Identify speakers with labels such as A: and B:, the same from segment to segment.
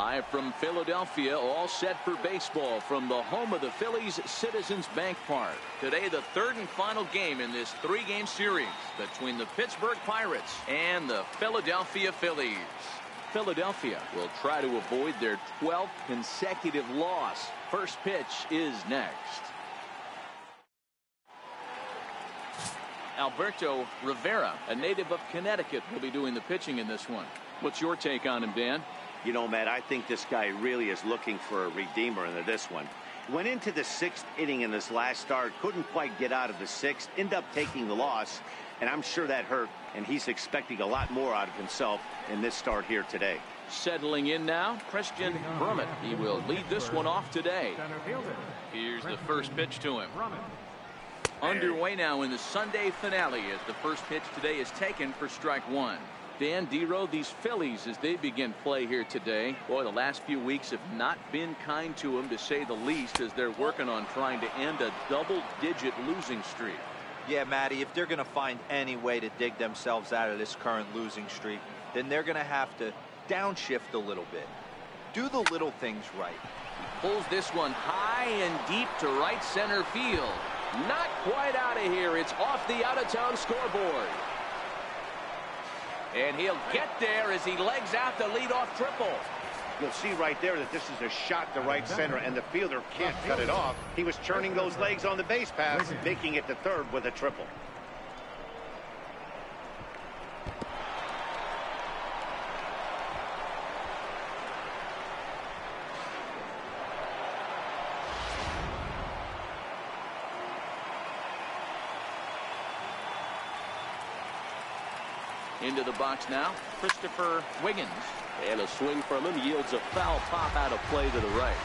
A: Live from Philadelphia, all set for baseball from the home of the Phillies, Citizens Bank Park. Today, the third and final game in this three-game series between the Pittsburgh Pirates and the Philadelphia Phillies. Philadelphia will try to avoid their 12th consecutive loss. First pitch is next. Alberto Rivera, a native of Connecticut, will be doing the pitching in this one. What's your take on him, Dan?
B: You know, Matt, I think this guy really is looking for a redeemer in this one. Went into the 6th inning in this last start, couldn't quite get out of the 6th, ended up taking the loss, and I'm sure that hurt, and he's expecting a lot more out of himself in this start here today.
A: Settling in now, Christian Berman. He will lead this one off today. Here's the first pitch to him. Underway now in the Sunday finale as the first pitch today is taken for strike one. Dan Dero, these Phillies, as they begin play here today, boy, the last few weeks have not been kind to them, to say the least, as they're working on trying to end a double-digit losing streak.
C: Yeah, Matty, if they're going to find any way to dig themselves out of this current losing streak, then they're going to have to downshift a little bit. Do the little things right.
A: He pulls this one high and deep to right center field. Not quite out of here. It's off the out-of-town scoreboard. And he'll get there as he legs out the leadoff triple.
B: You'll see right there that this is a shot to right center, and the fielder can't cut it off. He was turning those legs on the base pass, making it to third with a triple.
A: Into the box now, Christopher Wiggins. And a swing from him yields a foul pop out of play to the right.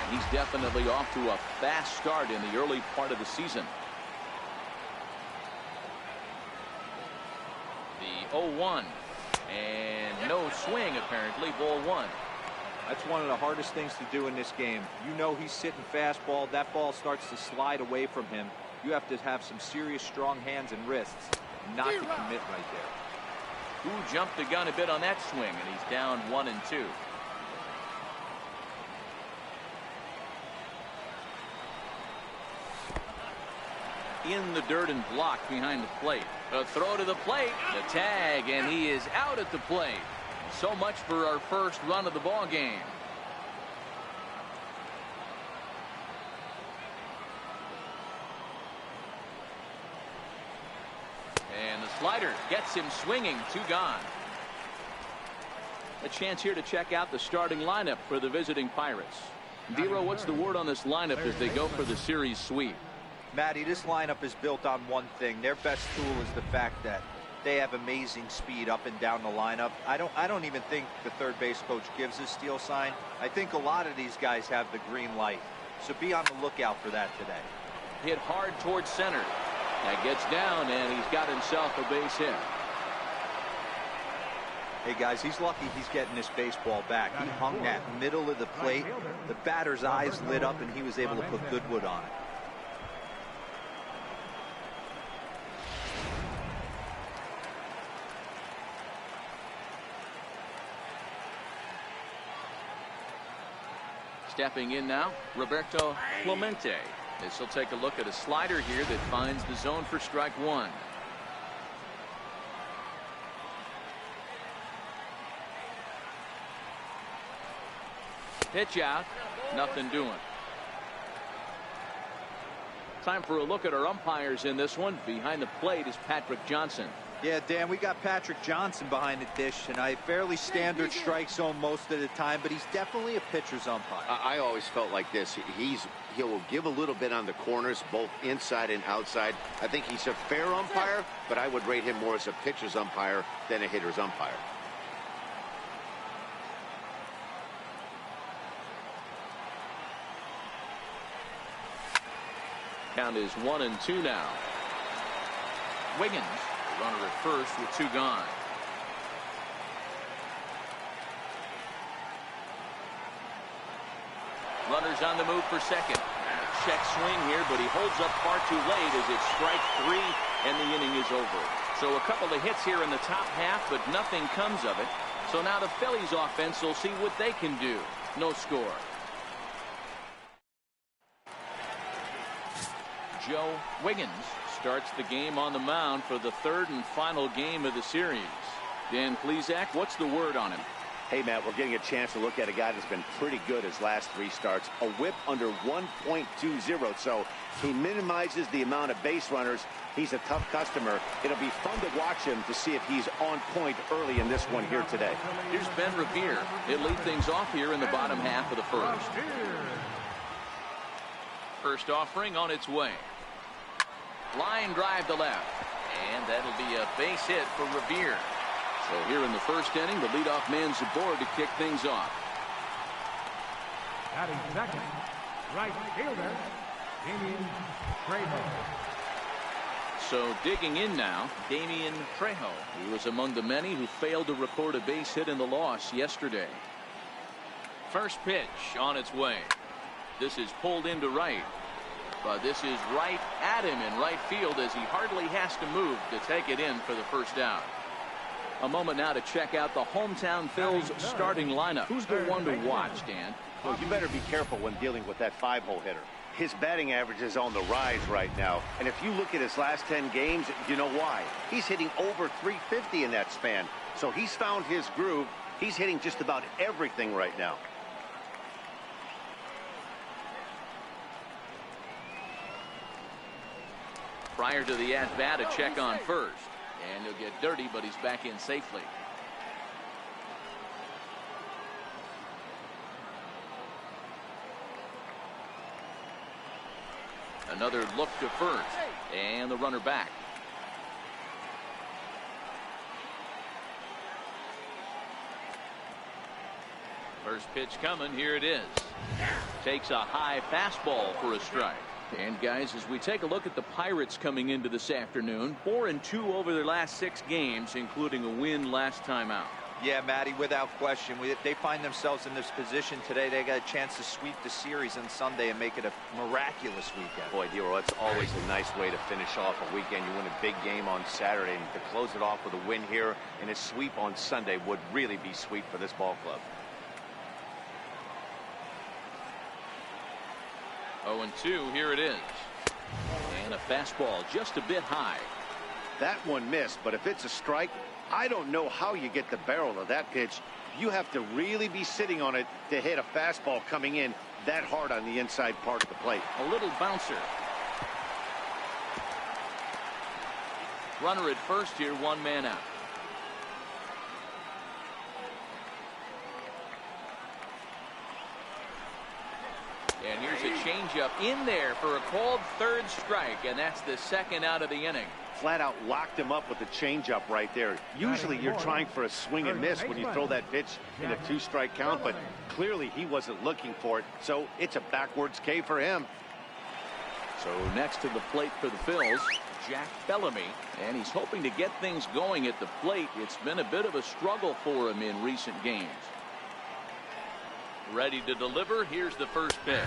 A: And he's definitely off to a fast start in the early part of the season. The 0-1. And no swing, apparently, ball one.
C: That's one of the hardest things to do in this game. You know he's sitting fastball. That ball starts to slide away from him. You have to have some serious strong hands and wrists not to commit right there.
A: Who jumped the gun a bit on that swing, and he's down 1-2. In the dirt and blocked behind the plate. A throw to the plate, the tag, and he is out at the plate. So much for our first run of the ball game. And the slider gets him swinging. 2 gone. A chance here to check out the starting lineup for the visiting Pirates. Dero, what's the word on this lineup as they go for the series sweep?
C: Matty, this lineup is built on one thing. Their best tool is the fact that they have amazing speed up and down the lineup. I don't even think the third base coach gives a steal sign. I think a lot of these guys have the green light. So be on the lookout for that today.
A: Hit hard towards center. That gets down, and he's got himself a base hit.
C: Hey, guys, he's lucky he's getting this baseball back. He hung that middle of the plate. The batter's eyes lit up, and he was able to put good wood on it.
A: Stepping in now, Roberto Clemente. This will take a look at a slider here that finds the zone for strike one. Pitch out, nothing doing. Time for a look at our umpires in this one. Behind the plate is Patrick Johnson.
C: Yeah, Dan, we got Patrick Johnson behind the dish tonight. Fairly standard strike zone most of the time, but he's definitely a pitcher's umpire.
B: I always felt like this. He'll give a little bit on the corners, both inside and outside. I think he's a fair umpire, but I would rate him more as a pitcher's umpire than a hitter's umpire.
A: Count is 1-2 now. Wiggins, runner at first with 2 gone. Runners on the move for second. Check swing here, but he holds up far too late as it's strike 3 and the inning is over. So a couple of hits here in the top half, but nothing comes of it. So now the Phillies offense will see what they can do. No score. Joe Wiggins starts the game on the mound for the third and final game of the series. Dan Plesac, what's the word on him?
B: Hey, Matt, we're getting a chance to look at a guy that's been pretty good his last 3 starts. A whip under 1.20, so he minimizes the amount of base runners. He's a tough customer. It'll be fun to watch him to see if he's on point early in this one here today.
A: Here's Ben Revere. He'll lead things off here in the bottom half of the first. First offering on its way. Line drive to left. And that'll be a base hit for Revere. So here in the first inning, the leadoff man's aboard to kick things off.
D: Batting second, right fielder, Damian Trejo.
A: So digging in now, Damian Trejo. He was among the many who failed to record a base hit in the loss yesterday. First pitch on its way. This is pulled into right. But this is right at him in right field as he hardly has to move to take it in for the first out. A moment now to check out the hometown Phil's starting lineup. Who's the one to watch, Dan?
B: Well, you better be careful when dealing with that 5-hole hitter. His batting average is on the rise right now. And if you look at his last 10 games, you know why. He's hitting over 350 in that span. So he's found his groove. He's hitting just about everything right now.
A: Prior to the at-bat, a check on first. And he'll get dirty, but he's back in safely. Another look to first. And the runner back. First pitch coming. Here it is. Takes a high fastball for a strike. And guys, as we take a look at the Pirates coming into this afternoon, 4-2 over their last 6 games, including a win last time out.
C: Yeah, Matty, without question. They find themselves in this position today. They got a chance to sweep the series on Sunday and make it a miraculous weekend.
B: Boy, Dero, that's always a nice way to finish off a weekend. You win a big game on Saturday, and to close it off with a win here and a sweep on Sunday would really be sweet for this ball club.
A: 0-2, here it is. And a fastball just a bit high.
B: That one missed, but if it's a strike, I don't know how you get the barrel of that pitch. You have to really be sitting on it to hit a fastball coming in that hard on the inside part of the plate.
A: A little bouncer. Runner at first here, 1 man out. And here's a changeup in there for a called third strike, and that's the second out of the inning.
B: Flat out locked him up with the changeup right there. Usually you're trying for a swing and miss when you throw that pitch in a 2-strike count, but clearly he wasn't looking for it, so it's a backwards K for him.
A: So next to the plate for the Phils, Jack Bellamy, and he's hoping to get things going at the plate. It's been a bit of a struggle for him in recent games. Ready to deliver. Here's the first pitch.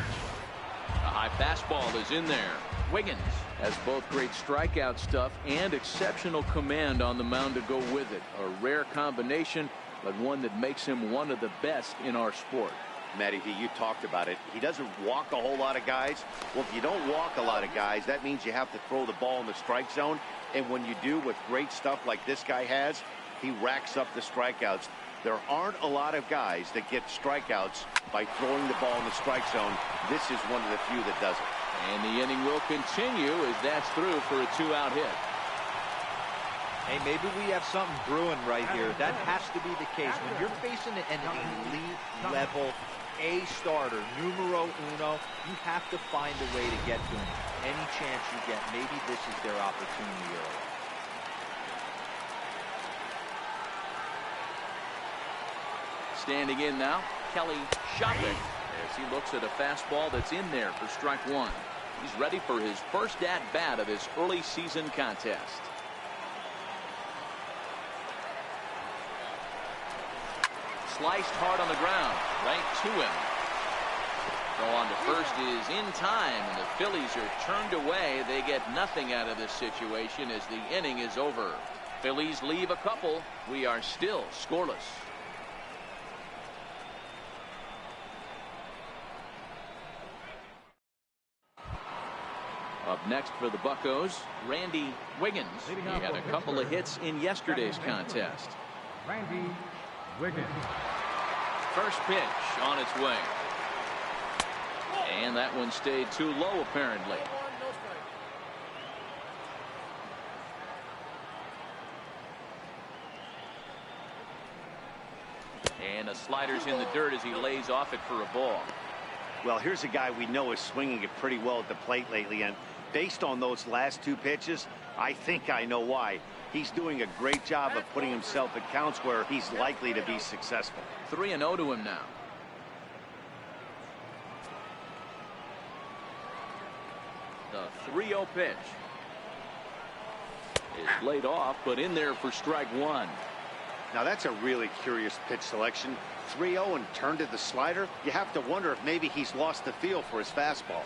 A: A high fastball is in there. Wiggins has both great strikeout stuff and exceptional command on the mound to go with it. A rare combination, but one that makes him one of the best in our sport.
B: Matty V, you talked about it. He doesn't walk a whole lot of guys. Well, if you don't walk a lot of guys, that means you have to throw the ball in the strike zone. And when you do with great stuff like this guy has, he racks up the strikeouts. There aren't a lot of guys that get strikeouts by throwing the ball in the strike zone. This is one of the few that does it.
A: And the inning will continue as that's through for a 2-out hit.
C: Hey, maybe we have something brewing right here. That has to be the case. When you're facing an elite level A starter, numero uno, you have to find a way to get to him. Any chance you get, maybe this is their opportunity early.
A: Standing in now, Kelly Shopping, as he looks at a fastball that's in there for strike 1. He's ready for his first at-bat of this early season contest. Sliced hard on the ground, right to him. Throw on to first is in time, and the Phillies are turned away. They get nothing out of this situation as the inning is over. Phillies leave a couple. We are still scoreless. Up next for the Buccos, Randy Wiggins. He had a couple of hits in yesterday's contest.
D: Randy Wiggins.
A: First pitch on its way. And that one stayed too low, apparently. And the slider's in the dirt as he lays off it for a ball.
B: Well, here's a guy we know is swinging it pretty well at the plate lately, and based on those last two pitches, I think I know why. He's doing a great job of putting himself at counts where he's likely to be successful.
A: 3-0 to him now. The 3-0 pitch is laid off, but in there for strike one.
B: Now that's a really curious pitch selection. 3-0 and turned to the slider. You have to wonder if maybe he's lost the feel for his fastball.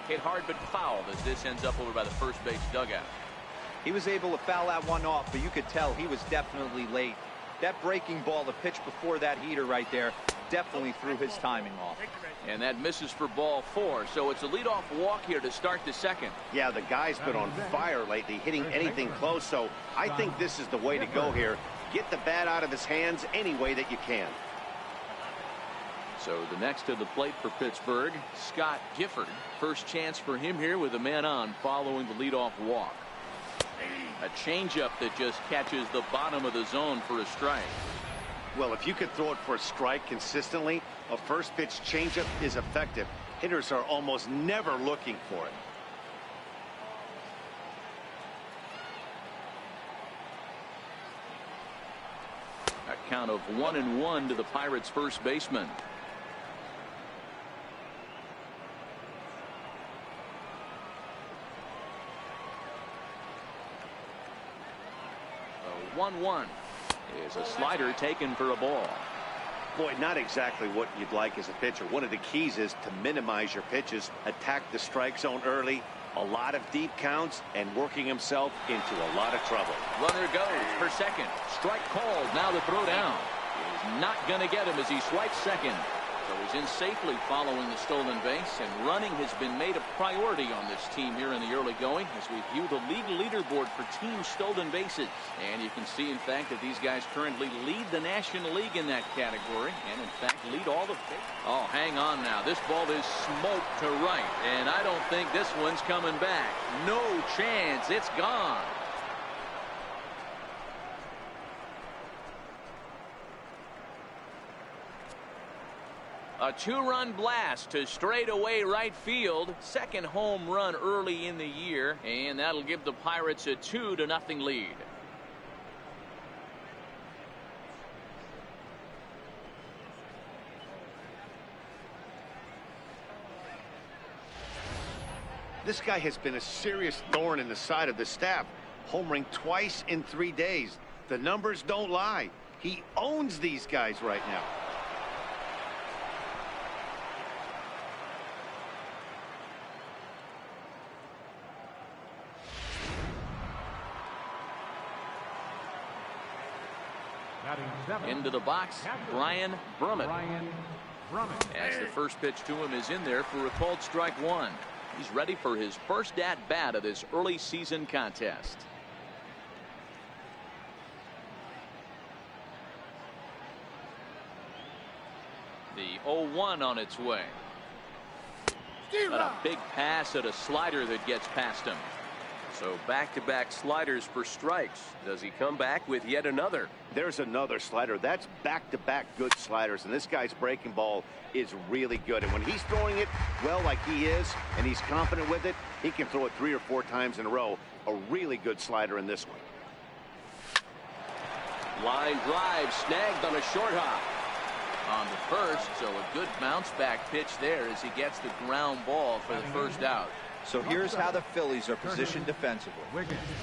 A: Hit hard but fouled as this ends up over by the first base dugout.
C: He was able to foul that one off, but you could tell he was definitely late. That breaking ball, the pitch before that heater right there, definitely threw his timing off.
A: And that misses for ball 4, so it's a leadoff walk here to start the second.
B: Yeah, the guy's been on fire lately, hitting anything close, so I think this is the way to go here. Get the bat out of his hands any way that you can.
A: So the next to the plate for Pittsburgh, Scott Gifford. First chance for him here with a man on following the leadoff walk. A changeup that just catches the bottom of the zone for a strike.
B: Well, if you could throw it for a strike consistently, a first pitch changeup is effective. Hitters are almost never looking for it.
A: A count of 1-1 to the Pirates first baseman. A 1-1 is a slider taken for a ball.
B: Boy, not exactly what you'd like as a pitcher. One of the keys is to minimize your pitches, attack the strike zone early, a lot of deep counts, and working himself into a lot of trouble.
A: Runner goes for second. Strike called. Now the throw down. Is not going to get him as he swipes second. So he's in safely following the stolen base, and running has been made a priority on this team here in the early going as we view the league leaderboard for team stolen bases. And you can see, in fact, that these guys currently lead the National League in that category, and in fact lead all the bases. Oh, hang on now. This ball is smoked to right, and I don't think this one's coming back. No chance. It's gone. A two-run blast to straightaway right field. Second home run early in the year, and that'll give the Pirates a 2-0 lead.
B: This guy has been a serious thorn in the side of the staff, homering twice in 3 days. The numbers don't lie. He owns these guys right now.
A: Into the box, Brian Brummett. As the first pitch to him is in there for a called strike one. He's ready for his first at-bat of this early season contest. The 0-1 on its way. But a big pass at a slider that gets past him. So back-to-back sliders for strikes. Does he come back with yet another?
B: There's another slider. That's back-to-back good sliders, and this guy's breaking ball is really good. And when he's throwing it well like he is, and he's confident with it, he can throw it 3 or 4 times in a row. A really good slider in this one.
A: Line drive snagged on a short hop on the first, so a good bounce back pitch there as he gets the ground ball for the first out.
C: So here's how the Phillies are positioned defensively.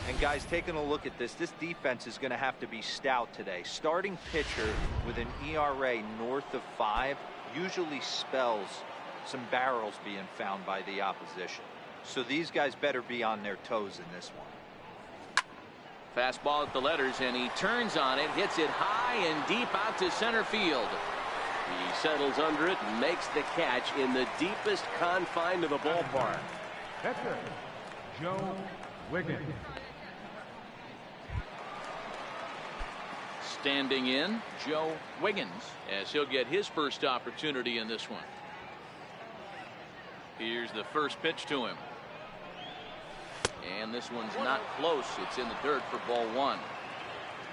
C: And guys, taking a look at this defense is going to have to be stout today. Starting pitcher with an ERA north of 5 usually spells some barrels being found by the opposition. So these guys better be on their toes in this one.
A: Fastball at the letters, and he turns on it, hits it high and deep out to center field. He settles under it and makes the catch in the deepest confine of the ballpark.
D: Joe Wiggins.
A: Standing in, Joe Wiggins, as he'll get his first opportunity in this one. Here's the first pitch to him. And this one's not close. It's in the dirt for ball one.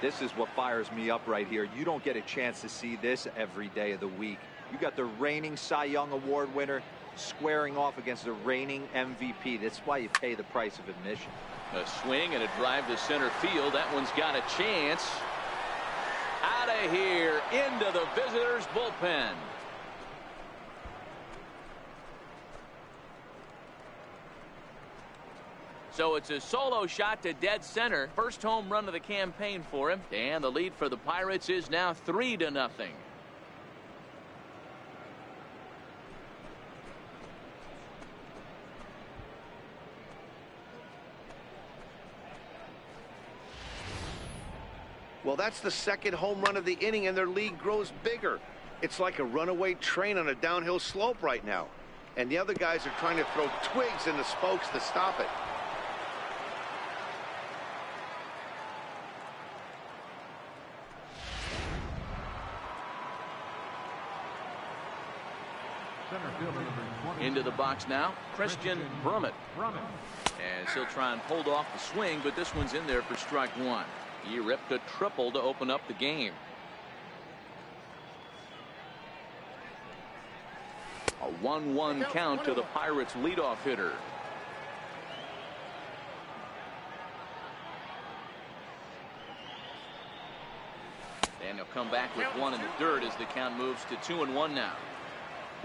C: This is what fires me up right here. You don't get a chance to see this every day of the week. You got the reigning Cy Young Award winner squaring off against the reigning MVP. That's why you pay the price of admission.
A: A swing and a drive to center field. That one's got a chance. Out of here, into the visitors' bullpen. So it's a solo shot to dead center. First home run of the campaign for him. And the lead for the Pirates is now 3-0.
B: Well, that's the second home run of the inning, and their lead grows bigger. It's like a runaway train on a downhill slope right now. And the other guys are trying to throw twigs in the spokes to stop it.
A: Into the box now, Christian Brummett. As he'll try and hold off the swing, but this one's in there for strike one. He ripped a triple to open up the game. A 1-1 count to the Pirates' leadoff hitter. And he'll come back with one in the dirt as the count moves to 2-1 now.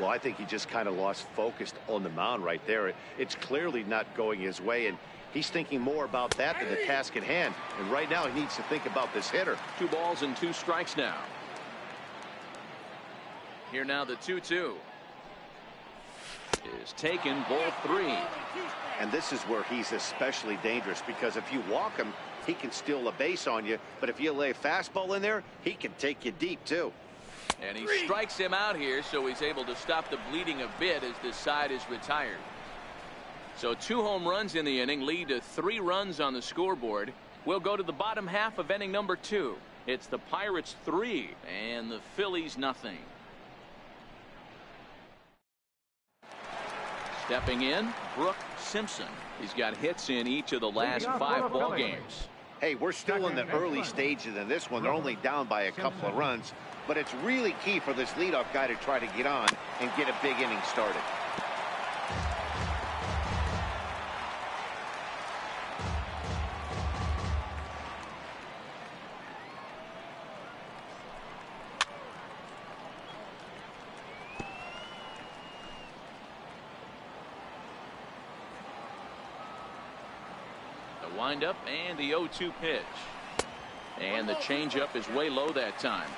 B: Well, I think he just kind of lost focus on the mound right there. It's clearly not going his way, and he's thinking more about that than the task at hand. And right now he needs to think about this hitter.
A: 2 balls and 2 strikes now. Here now the 2-2 is taken, ball 3.
B: And this is where he's especially dangerous, because if you walk him, he can steal a base on you. But if you lay a fastball in there, he can take you deep too.
A: And he strikes him out here, so he's able to stop the bleeding a bit as this side is retired. So 2 home runs in the inning lead to 3 runs on the scoreboard. We'll go to the bottom half of inning number 2. It's the Pirates 3 and the Phillies nothing. Stepping in, Brooke Simpson. He's got hits in each of the last 5 ball games.
B: Hey, we're still in the early stages of this one. They're only down by a couple of runs. But it's really key for this leadoff guy to try to get on and get a big inning started.
A: The windup and the 0-2 pitch. And the changeup is way low that time.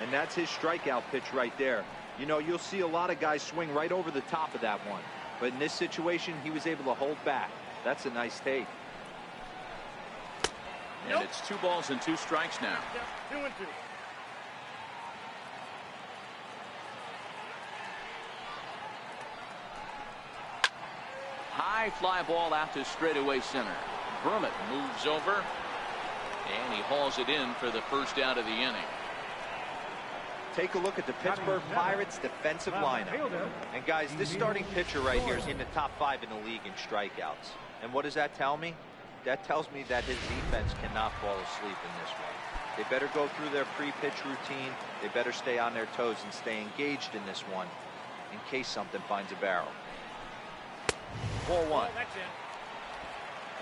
C: And that's his strikeout pitch right there. You know, you'll see a lot of guys swing right over the top of that one. But in this situation, he was able to hold back. That's a nice take.
A: And it's 2 balls and 2 strikes now.
E: 2-2.
A: High fly ball out to straightaway center. Brummett moves over, and he hauls it in for the first out of the inning.
C: Take a look at the Pittsburgh Pirates defensive lineup. And guys, this starting pitcher right here is in the top 5 in the league in strikeouts. And what does that tell me? That tells me that his defense cannot fall asleep in this one. They better go through their pre-pitch routine. They better stay on their toes and stay engaged in this one in case something finds a barrel.
A: Ball 1.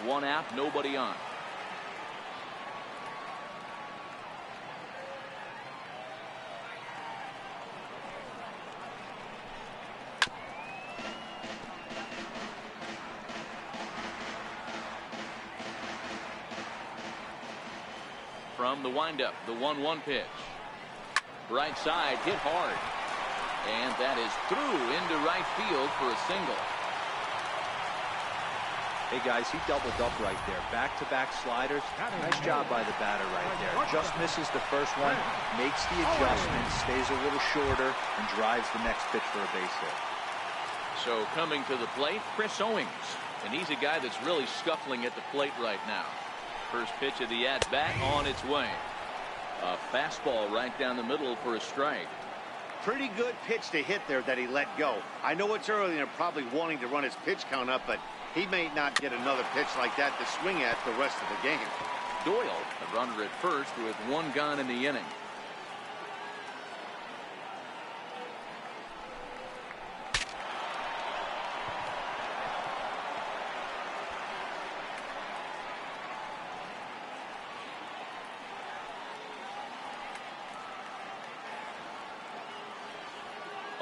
A: 1 out, nobody on. From the windup, the 1-1 pitch. Right side, hit hard. And that is through into right field for a single.
C: Hey guys, he doubled up right there. Back-to-back sliders. Nice job by the batter right there. Just misses the first one, makes the adjustment, stays a little shorter, and drives the next pitch for a base hit.
A: So coming to the plate, Chris Owings. And he's a guy that's really scuffling at the plate right now. First pitch of the at-bat on its way. A fastball right down the middle for a strike.
B: Pretty good pitch to hit there that he let go. I know it's early and they're probably wanting to run his pitch count up, but he may not get another pitch like that to swing at the rest of the game.
A: Doyle, a runner at first with one gone in the inning.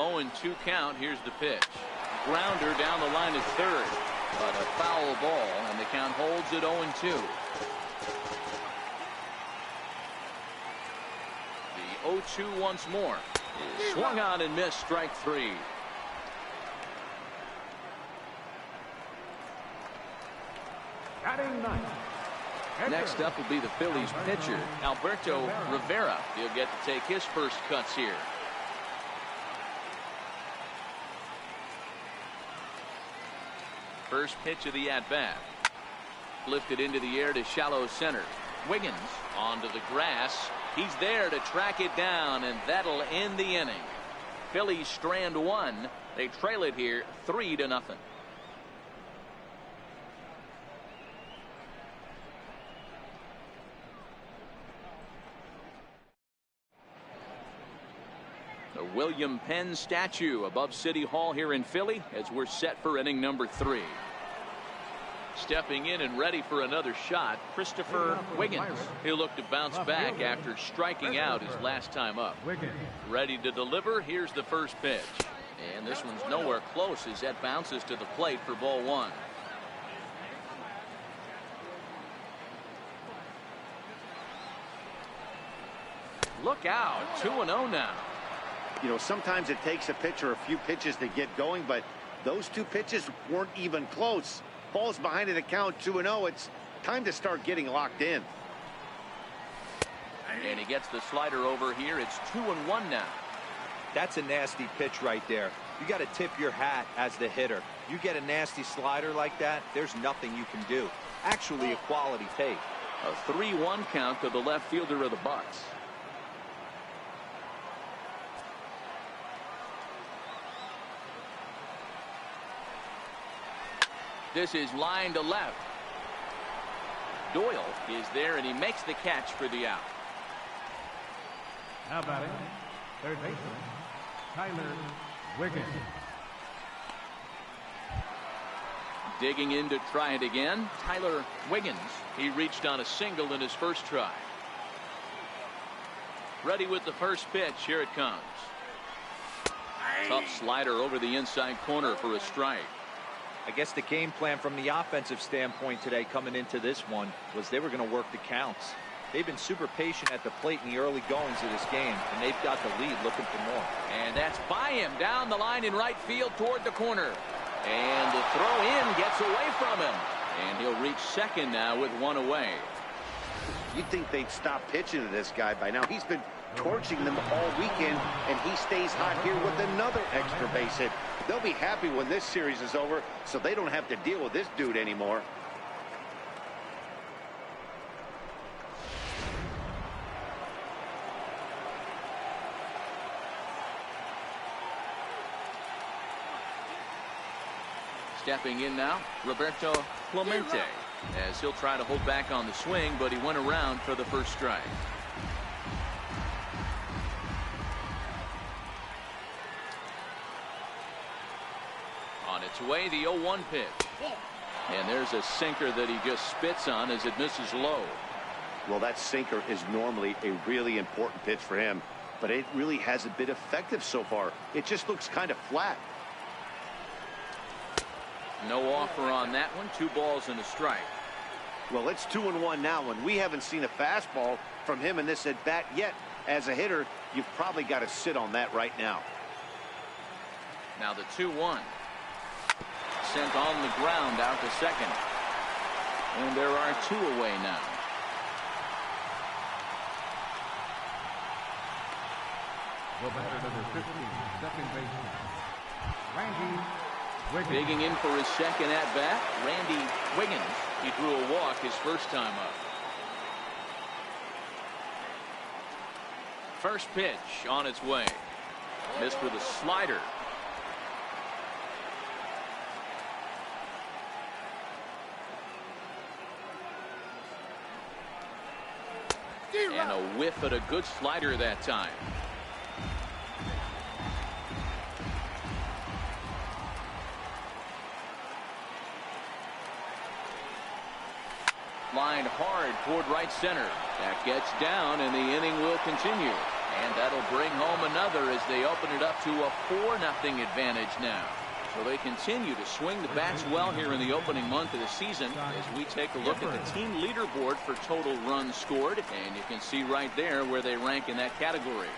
A: Oh, and 2 count. Here's the pitch. Grounder down the line at third, but a foul ball, and the count holds at 0-2. The 0-2 once more. Swung on and missed, strike 3.
D: Batting ninth.
A: Next up will be the Phillies pitcher, Alberto Rivera. He'll get to take his first cuts here. First pitch of the at-bat. Lifted into the air to shallow center. Wiggins onto the grass. He's there to track it down, and that'll end the inning. Phillies strand 1. They trail it here 3-0. The William Penn statue above City Hall here in Philly as we're set for inning number 3. Stepping in and ready for another shot, Christopher Wiggins. He'll look to bounce back after striking out his last time up. Ready to deliver. Here's the first pitch. And this one's nowhere close as that bounces to the plate for ball 1. Look out. 2-0 now.
B: You know, sometimes it takes a pitcher a few pitches to get going, but those 2 pitches weren't even close. Falls behind in the count 2-0. It's time to start getting locked in.
A: And he gets the slider over here. It's 2-1 now.
C: That's a nasty pitch right there. You got to tip your hat as the hitter. You get a nasty slider like that, there's nothing you can do. Actually a quality take.
A: A 3-1 count to the left fielder of the Bucks. This is line to left. Doyle is there, and he makes the catch for the out.
D: Now batting, third baseman, Tyler Wiggins.
A: Digging in to try it again, Tyler Wiggins. He reached on a single in his first try. Ready with the first pitch. Here it comes. Tough slider over the inside corner for a strike.
C: I guess the game plan from the offensive standpoint today coming into this one was they were going to work the counts. They've been super patient at the plate in the early goings of this game, and they've got the lead looking for more.
A: And that's by him down the line in right field toward the corner. And the throw in gets away from him. And he'll reach second now with 1 away.
B: You'd think they'd stop pitching to this guy by now. He's been torching them all weekend, and he stays hot here with another extra base hit. They'll be happy when this series is over, so they don't have to deal with this dude anymore.
A: Stepping in now, Roberto Clemente, as he'll try to hold back on the swing, but he went around for the first strike. On its way, the 0-1 pitch. And there's a sinker that he just spits on as it misses low.
B: Well, that sinker is normally a really important pitch for him, but it really hasn't been effective so far. It just looks kind of flat.
A: No offer on that one. 2 balls and a strike.
B: Well, it's 2-1 now, and we haven't seen a fastball from him in this at bat yet. As a hitter, you've probably got to sit on that right now.
A: Now the 2-1. Sent on the ground out to second. And there are 2 away now.
D: The batter number 15, second baseman, Randy
A: Digging in for his second at bat, Randy Wiggins. He drew a walk his first time up. First pitch on its way. Missed with a slider. And a whiff at a good slider that time. Lined hard toward right center. That gets down, and the inning will continue. And that'll bring home another as they open it up to a 4-0 advantage now. So they continue to swing the bats well here in the opening month of the season as we take a look at the team leaderboard for total runs scored. And you can see right there where they rank in that category.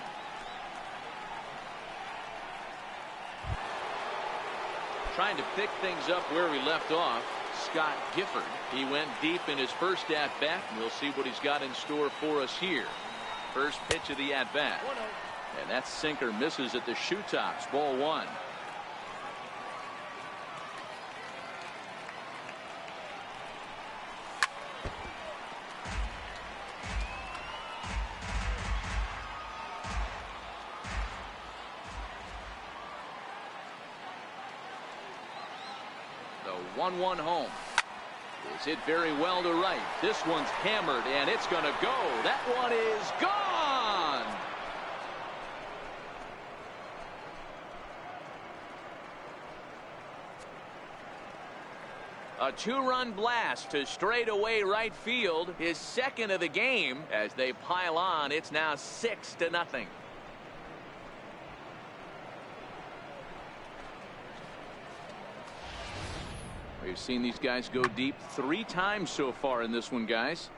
A: Trying to pick things up where we left off, Scott Gifford. He went deep in his first at-bat. We'll see what he's got in store for us here. First pitch of the at-bat. And that sinker misses at the shoe tops. Ball one. The 1-1 home. Is hit very well to right. This one's hammered, and it's going to go. That one is gone. A 2-run blast to straightaway right field. His second of the game. As they pile on, it's now 6-0. We've seen these guys go deep 3 times so far in this one, guys.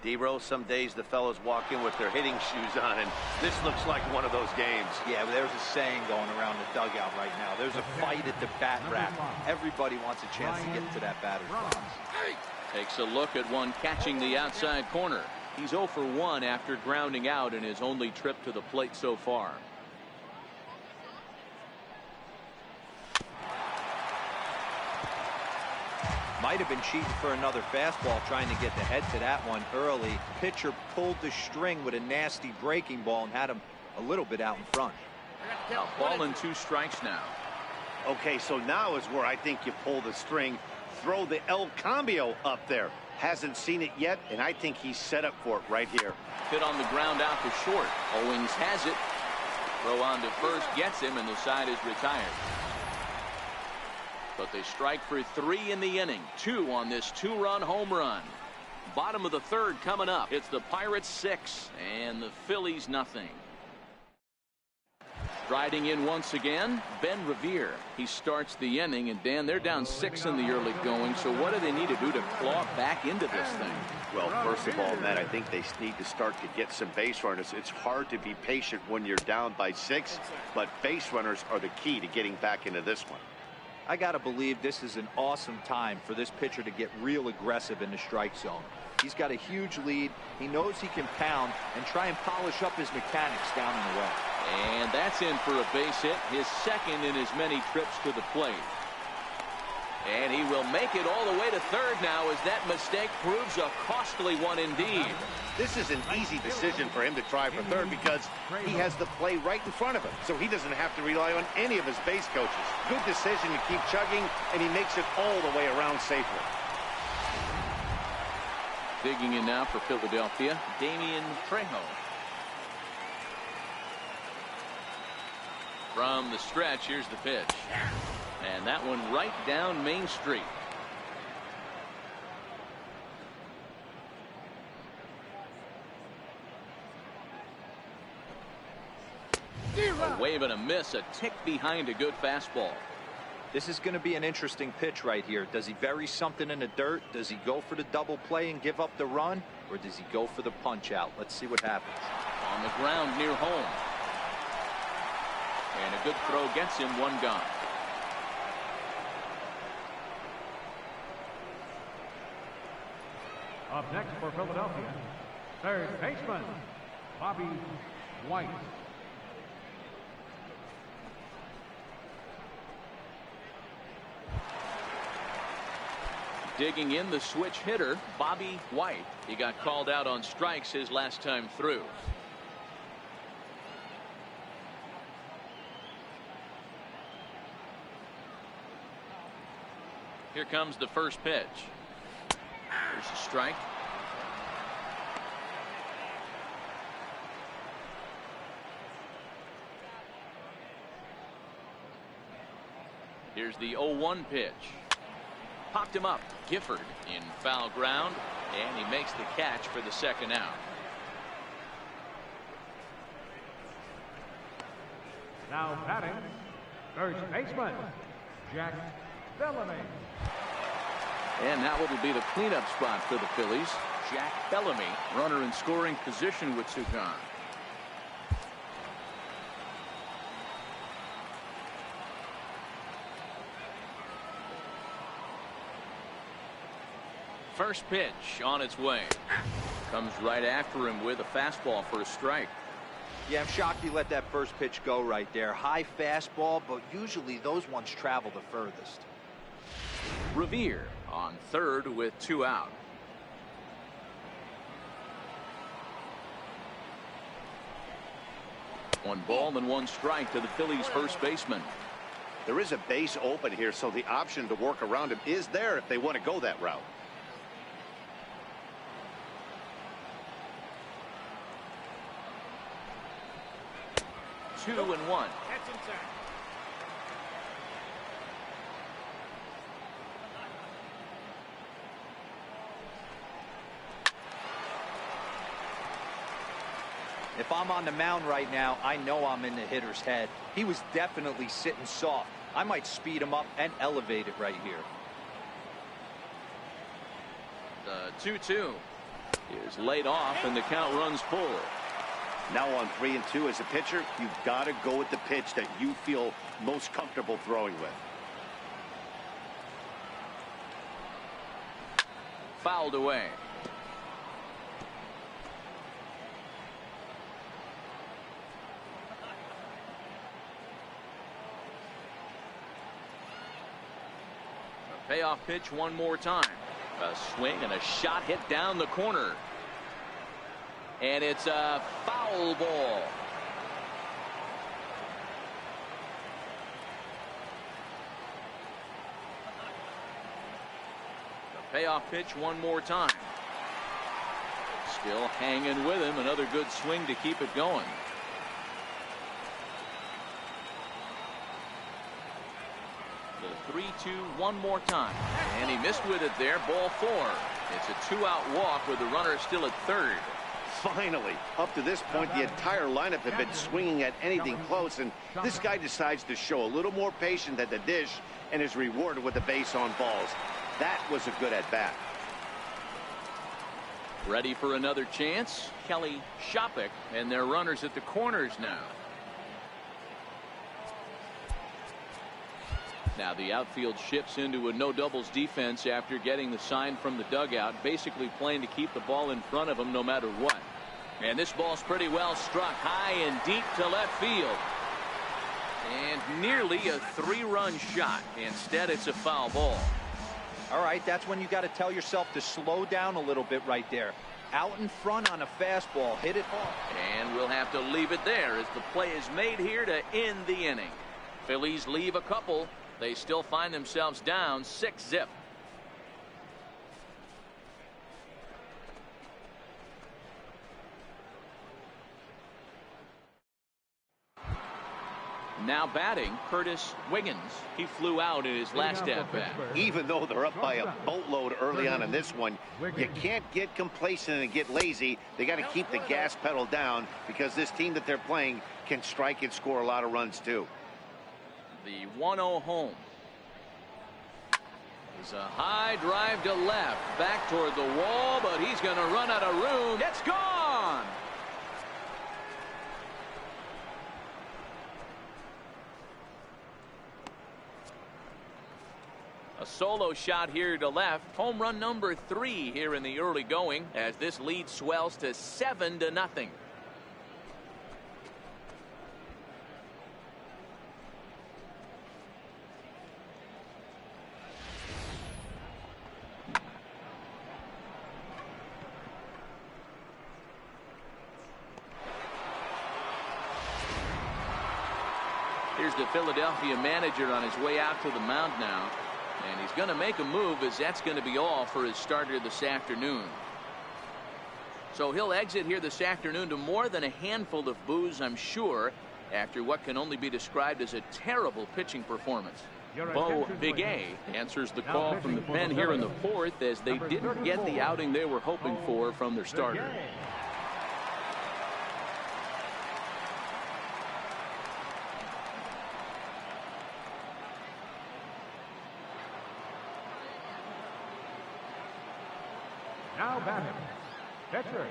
B: D-Rose, some days the fellas walk in with their hitting shoes on, and this looks like one of those games.
C: Yeah, there's a saying going around the dugout right now. There's a fight at the bat rack. Everybody wants a chance to get into that batter's box.
A: Takes a look at one catching the outside corner. He's 0 for 1 after grounding out in his only trip to the plate so far.
C: Might have been cheating for another fastball, trying to get the head to that one early. Pitcher pulled the string with a nasty breaking ball and had him a little bit out in front.
A: A ball and 2 strikes now.
B: Okay, so now is where I think you pull the string. Throw the El Cambio up there. Hasn't seen it yet, and I think he's set up for it right here.
A: Hit on the ground out to short. Owings has it. Throw on to first gets him, and the side is retired. But they strike for 3 in the inning. 2 on this 2-run home run. Bottom of the 3rd coming up. It's the Pirates 6 and the Phillies nothing. Striding in once again, Ben Revere. He starts the inning, and Dan, they're down 6 in the early going. So what do they need to do to claw back into this thing?
B: Well, first of all, Matt, I think they need to start to get some base runners. It's hard to be patient when you're down by 6, but base runners are the key to getting back into this one.
C: I got to believe this is an awesome time for this pitcher to get real aggressive in the strike zone. He's got a huge lead. He knows he can pound and try and polish up his mechanics down in the way.
A: And that's in for a base hit, his second in as many trips to the plate. And he will make it all the way to third now as that mistake proves a costly one indeed.
B: This is an easy decision for him to try for third because he has the play right in front of him, so he doesn't have to rely on any of his base coaches. Good decision to keep chugging, and he makes it all the way around safely.
A: Digging in now for Philadelphia, Damian Trejo. From the stretch, here's the pitch. And that one right down Main Street. A wave and a miss, a tick behind a good fastball.
C: This is going to be an interesting pitch right here. Does he bury something in the dirt? Does he go for the double play and give up the run? Or does he go for the punch out? Let's see what happens.
A: On the ground near home. And a good throw gets him, 1 gone.
D: Up next for Philadelphia, third baseman, Bobby White.
A: Digging in, the switch hitter, Bobby White. He got called out on strikes his last time through. Here comes the first pitch. There's a strike. Here's the 0-1 pitch. Popped him up. Gifford in foul ground, and he makes the catch for the second out.
D: Now batting, first baseman, Jack Bellamy.
A: And that will be the cleanup spot for the Phillies. Jack Bellamy, runner in scoring position with two gone. First pitch on its way. Comes right after him with a fastball for a strike.
C: Yeah, I'm shocked he let that first pitch go right there. High fastball, but usually those ones travel the furthest.
A: Revere on third with two out. One ball and one strike to the Phillies first baseman.
B: There is a base open here, so the option to work around him is there if they want to go that route.
A: 2-1.
C: If I'm on the mound right now, I know I'm in the hitter's head. He was definitely sitting soft. I might speed him up and elevate it right here.
A: The 2-2 is laid off, and the count runs full.
B: Now on 3-2 as a pitcher, you've got to go with the pitch that you feel most comfortable throwing with.
A: Fouled away. A payoff pitch one more time. A swing and a shot hit down the corner. And it's a foul ball. The payoff pitch one more time. Still hanging with him. Another good swing to keep it going. The 3-2 one more time. And he missed with it there. Ball four. It's a two-out walk with the runner still at third.
B: Finally, up to this point, the entire lineup had been swinging at anything close, and this guy decides to show a little more patience at the dish and is rewarded with the base on balls. That was a good at-bat.
A: Ready for another chance. Kelly Shopik, and their runners at the corners now. Now the outfield shifts into a no doubles defense after getting the sign from the dugout, basically playing to keep the ball in front of them no matter what. And this ball's pretty well struck high and deep to left field. And nearly a three-run shot. Instead, it's a foul ball.
C: All right, that's when you got to tell yourself to slow down a little bit right there. Out in front on a fastball, hit it hard.
A: And we'll have to leave it there as the play is made here to end the inning. Phillies leave a couple. They still find themselves down 6-0. Now batting, Curtis Wiggins. He flew out in his last at-bat.
B: Even though they're up by a boatload early on in this one, you can't get complacent and get lazy. They got to keep the gas pedal down because this team that they're playing can strike and score a lot of runs too.
A: The 1-0 home. It's a high drive to left, back toward the wall, but he's going to run out of room. It's gone. A solo shot here to left. Home run number 3 here in the early going as this lead swells to 7-0. Here's the Philadelphia manager on his way out to the mound now. And he's going to make a move, as that's going to be all for his starter this afternoon. So he'll exit here this afternoon to more than a handful of boos, I'm sure, after what can only be described as a terrible pitching performance. Bo Big A answers the call from the pen here in the fourth, as they didn't get the outing they were hoping for from their starter.
D: Now batting, pitcher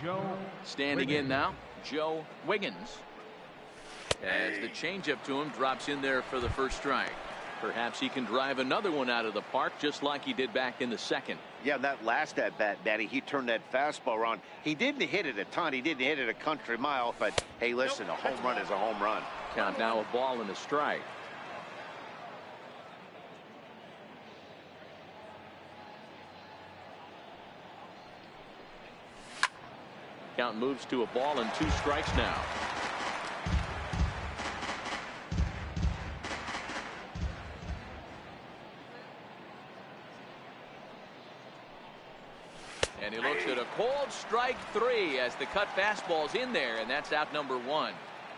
D: Joe.
A: Standing in now, Joe Wiggins. As the changeup to him drops in there for the first strike. Perhaps he can drive another one out of the park, just like he did back in the second.
B: Yeah, that last at bat, Daddy, he turned that fastball around. He didn't hit it a ton. He didn't hit it a country mile. But, hey, listen, a home run is a home run.
A: Count now a ball and a strike. Count moves to a ball and 2 strikes now. And he looks at a cold strike 3 as the cut fastball's in there, and that's out number 1.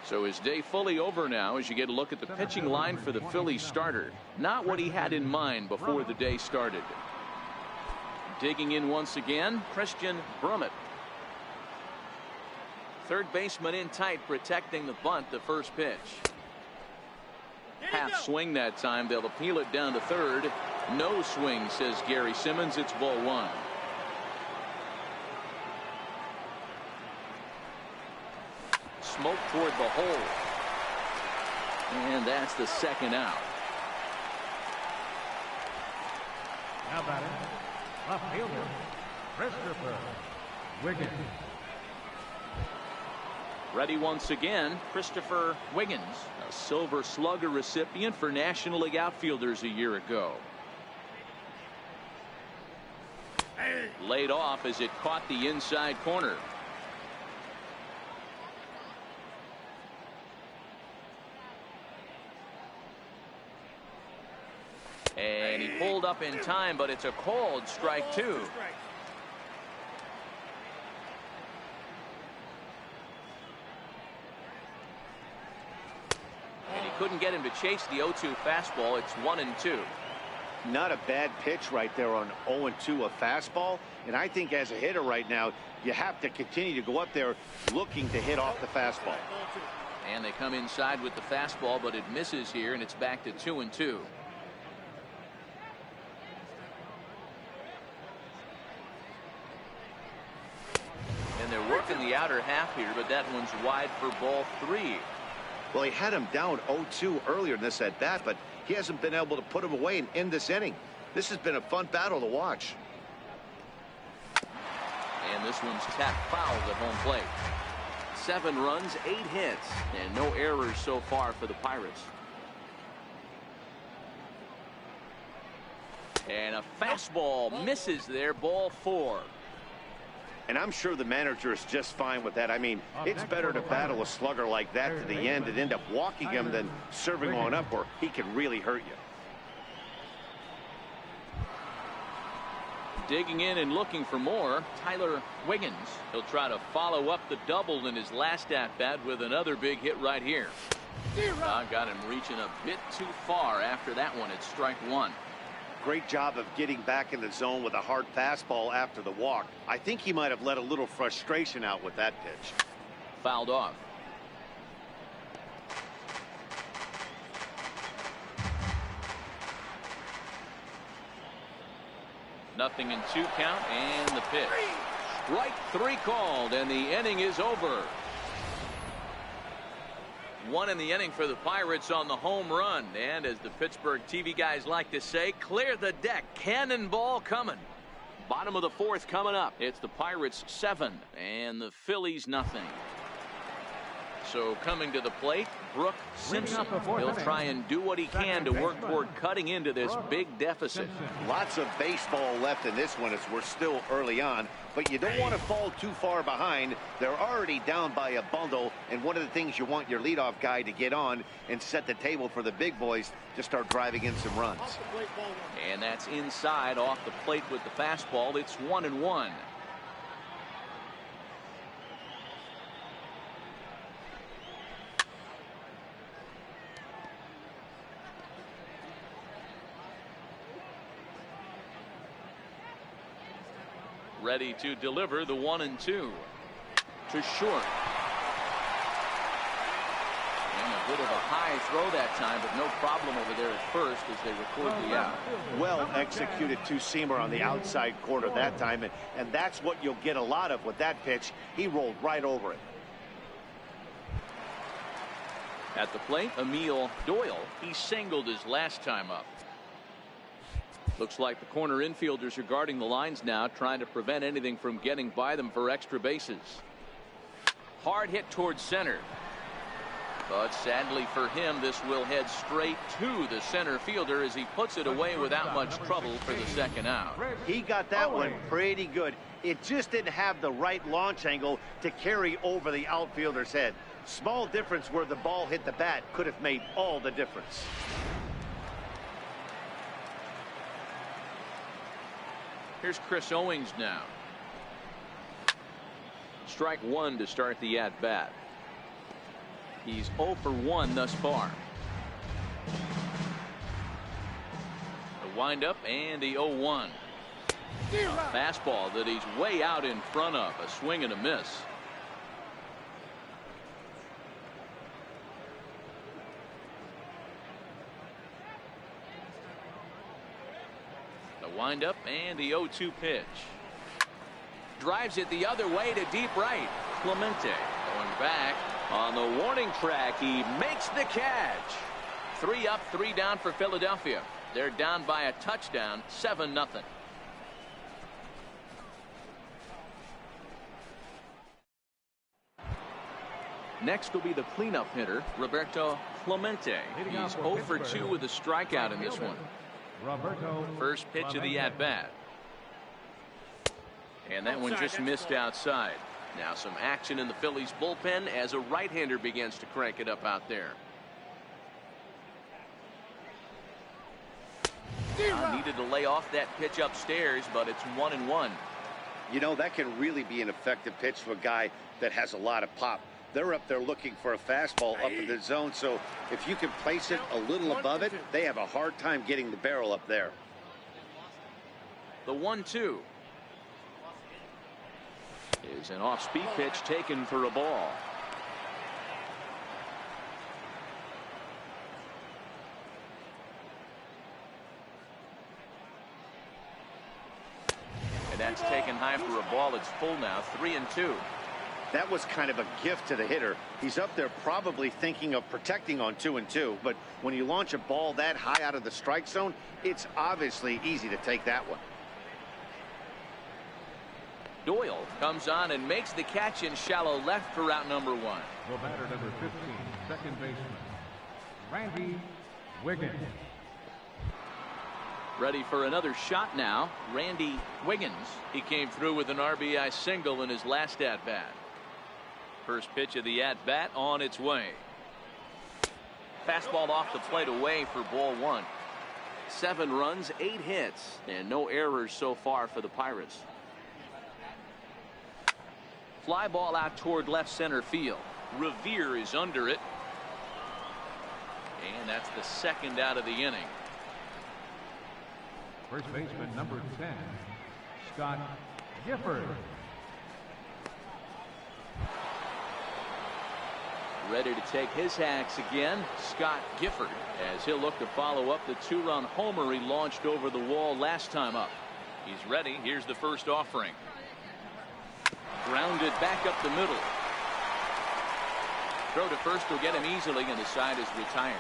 A: So his day fully over now as you get a look at the pitching line for the Phillies starter. Not what he had in mind before the day started. Digging in once again, Christian Brummett. Third baseman in tight, protecting the bunt, the first pitch. Half swing that time. They'll appeal it down to third. No swing, says Gary Simmons. It's ball 1. Smoke toward the hole. And that's the second out.
D: Now batting, left fielder Christopher Wiggins.
A: Ready once again, Christopher Wiggins, a Silver Slugger recipient for National League outfielders a year ago. Laid off as it caught the inside corner. And he pulled up in time, but it's a called strike 2. Couldn't get him to chase the 0-2 fastball. It's 1-2.
B: Not a bad pitch right there on 0-2, a fastball. And I think as a hitter right now, you have to continue to go up there looking to hit off the fastball.
A: And they come inside with the fastball, but it misses here, and it's back to 2-2. And they're working the outer half here, but that one's wide for ball 3.
B: Well, he had him down 0-2 earlier in this at bat, but he hasn't been able to put him away and end this inning. This has been a fun battle to watch.
A: And this one's tapped foul at home plate. 7 runs, 8 hits, and no errors so far for the Pirates. And a fastball misses there, ball 4.
B: And I'm sure the manager is just fine with that. I mean, it's better to battle a slugger like that to the end and end up walking him than serving on up where he can really hurt you.
A: Digging in and looking for more, Tyler Wiggins. He'll try to follow up the double in his last at-bat with another big hit right here. Got him reaching a bit too far after that one. It's strike 1.
B: Great job of getting back in the zone with a hard fastball after the walk. I think he might have let a little frustration out with that pitch.
A: Fouled off. Nothing in 2 count, and the pitch. Strike 3 called, and the inning is over. 1 in the inning for the Pirates on the home run. And as the Pittsburgh TV guys like to say, clear the deck. Cannonball coming. Bottom of the 4th coming up. It's the Pirates 7 and the Phillies nothing. So coming to the plate, Brooke Simpson. He'll try and do what he can to work toward cutting into this big deficit.
B: Lots of baseball left in this one as we're still early on, but you don't want to fall too far behind. They're already down by a bundle, and one of the things you want your leadoff guy to get on and set the table for the big boys to start driving in some runs.
A: And that's inside off the plate with the fastball. It's 1-1. Ready to deliver the 1-2 to short. And a bit of a high throw that time, but no problem over there at first as they record the out.
B: Well executed two-seamer on the outside corner that time, and that's what you'll get a lot of with that pitch. He rolled right over it.
A: At the plate, Emil Doyle. He singled his last time up. Looks like the corner infielders are guarding the lines now, trying to prevent anything from getting by them for extra bases. Hard hit towards center. But sadly for him, this will head straight to the center fielder as he puts it away without much trouble for the second out.
B: He got that one pretty good. It just didn't have the right launch angle to carry over the outfielder's head. Small difference where the ball hit the bat could have made all the difference.
A: Here's Chris Owings now. Strike one to start the at-bat. He's 0 for 1 thus far. The windup and the 0-1. Fastball that he's way out in front of. A swing and a miss. Windup and the 0-2 pitch. Drives it the other way to deep right. Clemente going back on the warning track. He makes the catch. 3 up, 3 down for Philadelphia. They're down by a touchdown, 7-0. Next will be the cleanup hitter, Roberto Clemente. He's 0 for 2 with a strikeout in this one. First pitch of the at-bat. And that one just missed outside. Now some action in the Phillies bullpen as a right-hander begins to crank it up out there. Needed to lay off that pitch upstairs, but it's 1-1.
B: You know, that can really be an effective pitch to a guy that has a lot of pop. They're up there looking for a fastball up in the zone, so if you can place it a little above it, they have a hard time getting the barrel up there.
A: The 1-2 is an off-speed pitch taken for a ball. And that's taken high for a ball. It's full now, 3-2.
B: That was kind of a gift to the hitter. He's up there probably thinking of protecting on 2-2, but when you launch a ball that high out of the strike zone, it's obviously easy to take that one.
A: Doyle comes on and makes the catch in shallow left for out number 1.
D: The batter number 15, second baseman, Randy Wiggins.
A: Ready for another shot now, Randy Wiggins. He came through with an RBI single in his last at-bat. First pitch of the at-bat on its way. Fastball off the plate away for ball 1. 7 runs, 8 hits, and no errors so far for the Pirates. Fly ball out toward left center field. Revere is under it. And that's the second out of the inning.
D: First baseman number 10, Scott Gifford.
A: Ready to take his hacks again, Scott Gifford, as he'll look to follow up the 2-run homer he launched over the wall last time up. He's ready. Here's the first offering. Grounded back up the middle. Throw to first will get him easily, and the side is retired.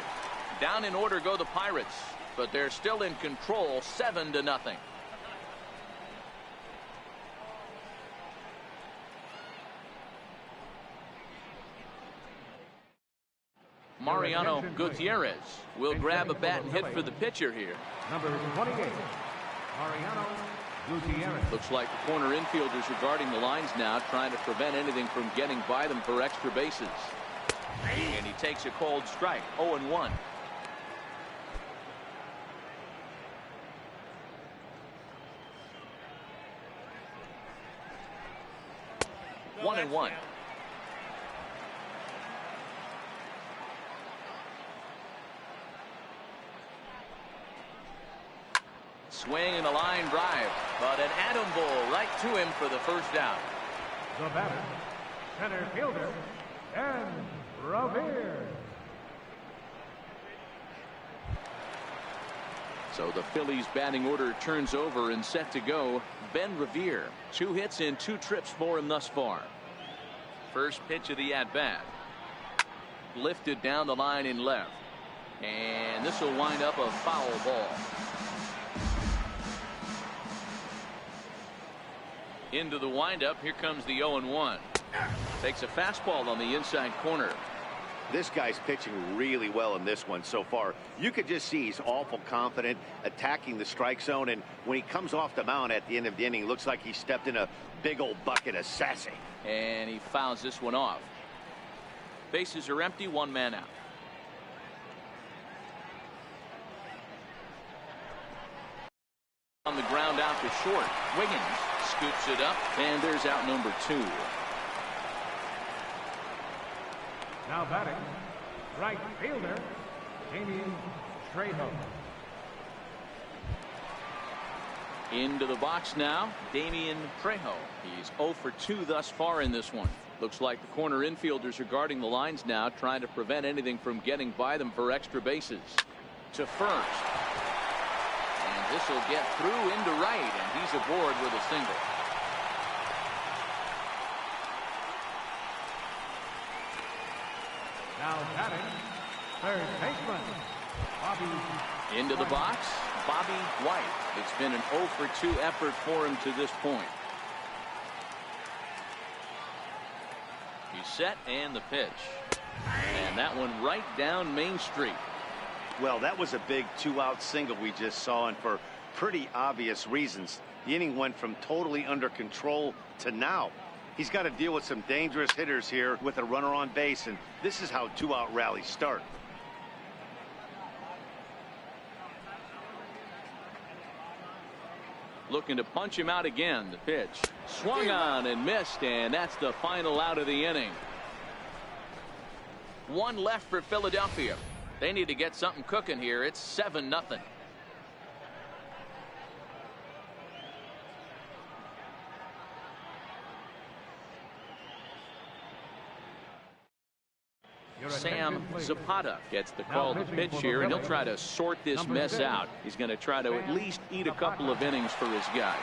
A: Down in order go the Pirates, but they're still in control, 7-0. Mariano
D: attention, please.
A: Gutierrez will grab a bat and hit
D: plate.
A: for the pitcher here.
D: Number 28, Mariano Gutierrez.
A: Looks like the corner infielders are guarding the lines now, trying to prevent anything from getting by them for extra bases. And he takes a cold strike. 0-1. One and one. Swing and a line drive, but an atom ball right to him for the first down.
D: The batter, center fielder, and Revere.
A: So the Phillies batting order turns over and set to go. Ben Revere, 2 hits in 2 trips for him thus far. First pitch of the at bat. Lifted down the line in left. And this will wind up a foul ball. Into the windup. Here comes the 0-1. Takes a fastball on the inside corner.
B: This guy's pitching really well in this one so far. You could just see he's awful confident attacking the strike zone, and when he comes off the mound at the end of the inning, looks like he stepped in a big old bucket of sassy.
A: And he fouls this one off. Bases are empty, 1 man out. On the ground out to short. Wiggins scoops it up, and there's out number 2.
D: Now batting, right fielder, Damian Trejo.
A: Into the box now, Damian Trejo. He's 0 for 2 thus far in this one. Looks like the corner infielders are guarding the lines now, trying to prevent anything from getting by them for extra bases. To first. And this will get through into right, and he's aboard with a single.
D: Now batting, third baseman, Bobby.
A: Into the box, Bobby White. It's been an 0 for 2 effort for him to this point. He's set, and the pitch. And that one right down Main Street.
B: Well, that was a big 2-out single we just saw, and for pretty obvious reasons. The inning went from totally under control to now. He's got to deal with some dangerous hitters here with a runner on base, and this is how 2-out rallies start.
A: Looking to punch him out again. The pitch swung on and missed, and that's the final out of the inning. 1 left for Philadelphia. They need to get something cooking here. It's 7-0. Sam Zapata gets the call to pitch here, and he'll try to sort this mess out. He's going to try to at least eat a couple of innings for his guys.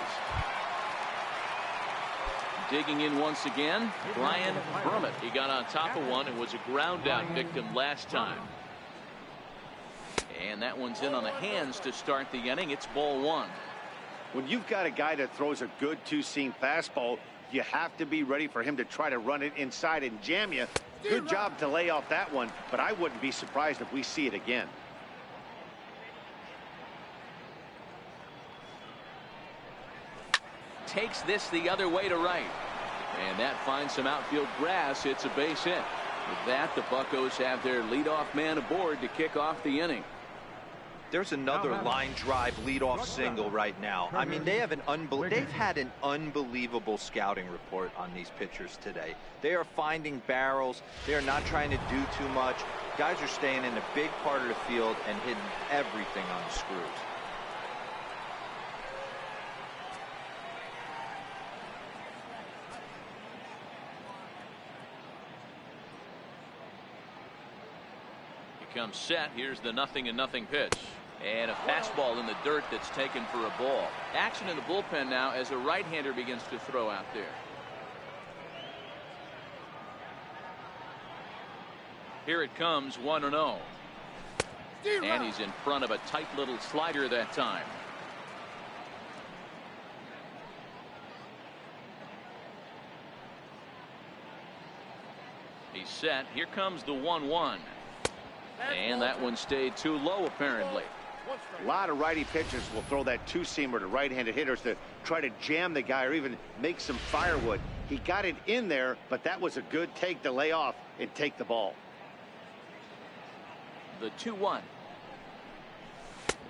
A: Digging in once again, Brian Brummett. He got on top of one and was a ground out victim last time. And that one's in on the hands to start the inning. It's ball 1.
B: When you've got a guy that throws a good 2-seam fastball, you have to be ready for him to try to run it inside and jam you. Good job to lay off that one, but I wouldn't be surprised if we see it again.
A: Takes this the other way to right. And that finds some outfield grass. It's a base hit. With that, the Buccos have their leadoff man aboard to kick off the inning.
C: There's another line drive leadoff single right now. I mean, they've had an unbelievable scouting report on these pitchers today. They are finding barrels. They are not trying to do too much. Guys are staying in a big part of the field and hitting everything on the screws.
A: He comes set. Here's the 0-0 pitch. And a fastball in the dirt that's taken for a ball. Action in the bullpen now as a right-hander begins to throw out there. Here it comes, 1-0. And he's in front of a tight little slider that time. He's set. Here comes the 1-1. And that one stayed too low, apparently.
B: A lot of righty pitchers will throw that two-seamer to right-handed hitters to try to jam the guy or even make some firewood. He got it in there, but that was a good take to lay off and take the ball.
A: The 2-1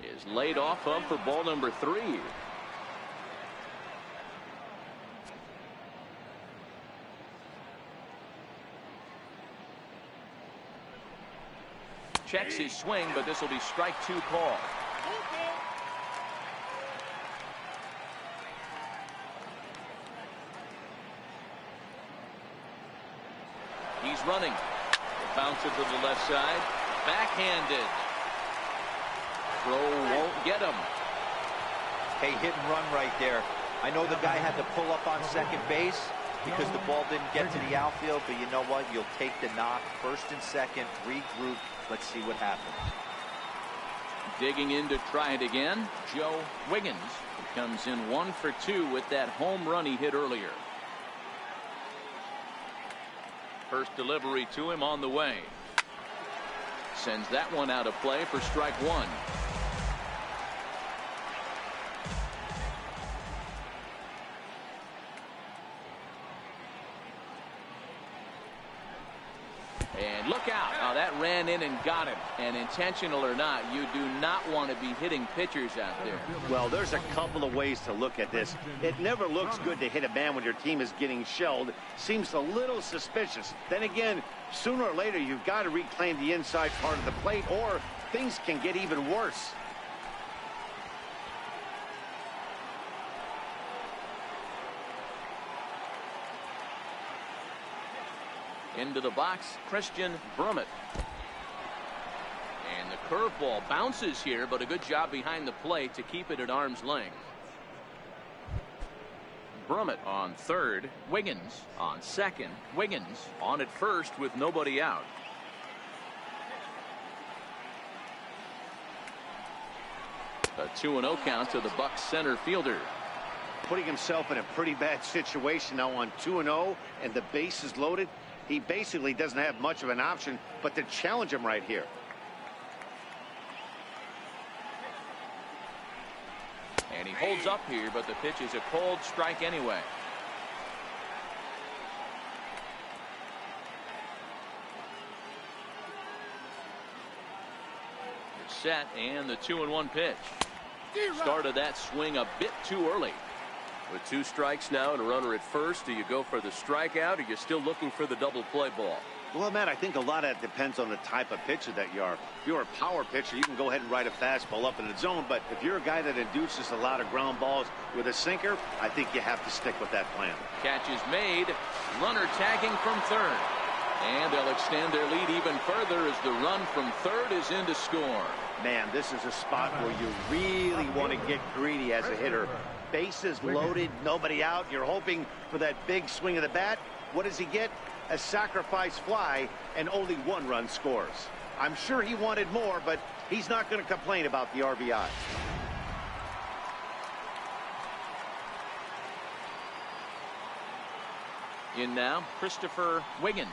A: is laid off of for ball number 3. Checks his swing, but this will be strike 2 call. He's running. Bounce it to the left side. Backhanded. Throw won't get him.
C: Hey, hit and run right there. I know the guy had to pull up on second base because the ball didn't get to the outfield, but you know what? You'll take the knock. First and second, regroup. Let's see what happens.
A: Digging in to try it again, Joe Wiggins. He comes in 1 for 2 with that home run he hit earlier. First delivery to him on the way. Sends that one out of play for strike 1. And look out. Now that ran in and got him. And intentional or not, you do not want to be hitting pitchers out there.
B: Well, there's a couple of ways to look at this. It never looks good to hit a man when your team is getting shelled. Seems a little suspicious. Then again, sooner or later, you've got to reclaim the inside part of the plate, or things can get even worse.
A: Into the box, Christian Brummett. And the curveball bounces here, but a good job behind the plate to keep it at arm's length. Brummett on third, Wiggins on second, Wiggins on at first with nobody out. A 2-0 count to the Bucs center fielder.
B: Putting himself in a pretty bad situation now on 2-0 and the base is loaded. He basically doesn't have much of an option but to challenge him right here.
A: And he holds up here, but the pitch is a cold strike anyway. It's set, and the 2-1 pitch. Started that swing a bit too early. With 2 strikes now and a runner at first, do you go for the strikeout, or are you still looking for the double play ball?
B: Well, Matt, I think a lot of that depends on the type of pitcher that you are. If you're a power pitcher, you can go ahead and ride a fastball up in the zone. But if you're a guy that induces a lot of ground balls with a sinker, I think you have to stick with that plan.
A: Catch is made. Runner tagging from third. And they'll extend their lead even further as the run from third is in to score.
B: Man, this is a spot where you really want to get greedy as a hitter. Bases loaded, nobody out. You're hoping for that big swing of the bat. What does he get? A sacrifice fly, and only 1 run scores. I'm sure he wanted more, but he's not going to complain about the RBI.
A: In now, Christopher Wiggins.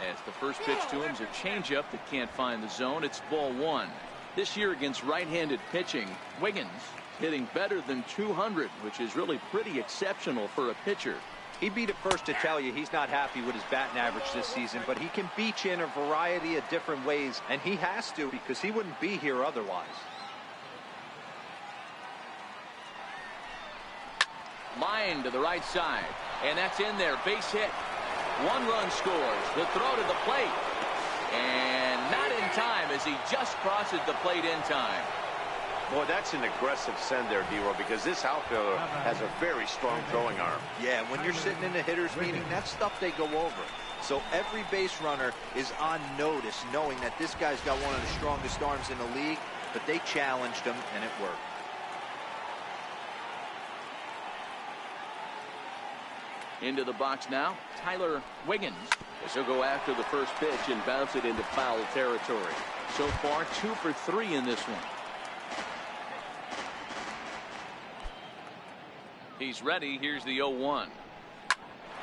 A: As the first pitch to him is a changeup that can't find the zone. It's ball 1. This year against right-handed pitching, Wiggins hitting better than 200, which is really pretty exceptional for a pitcher.
C: He'd be the first to tell you he's not happy with his batting average this season, but he can beat you in a variety of different ways, and he has to because he wouldn't be here otherwise.
A: Line to the right side, and that's in there. Base hit. 1 run scores. The throw to the plate, and not in time as he just crosses the plate in time.
B: Boy, that's an aggressive send there, D-Row, because this outfielder has a very strong throwing arm.
C: Yeah, when you're sitting in a hitter's meeting, that's stuff they go over. So every base runner is on notice, knowing that this guy's got one of the strongest arms in the league, but they challenged him, and it worked.
A: Into the box now, Tyler Wiggins. As he'll go after the first pitch and bounce it into foul territory. So far, 2 for 3 in this one. He's ready. Here's the 0-1.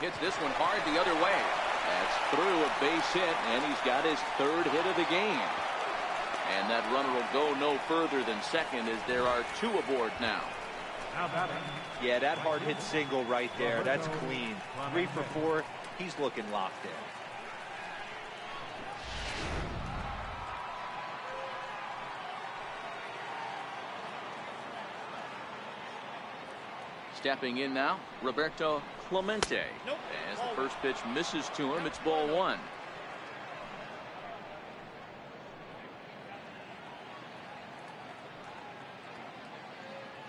A: Hits this one hard the other way. That's through a base hit, and he's got his 3rd hit of the game. And that runner will go no further than second as there are 2 aboard now.
D: Now batting.
C: Yeah, that hard hit single right there. That's clean. 3 for 4. He's looking locked in.
A: Stepping in now, Roberto Clemente. As the first pitch misses to him, it's ball 1.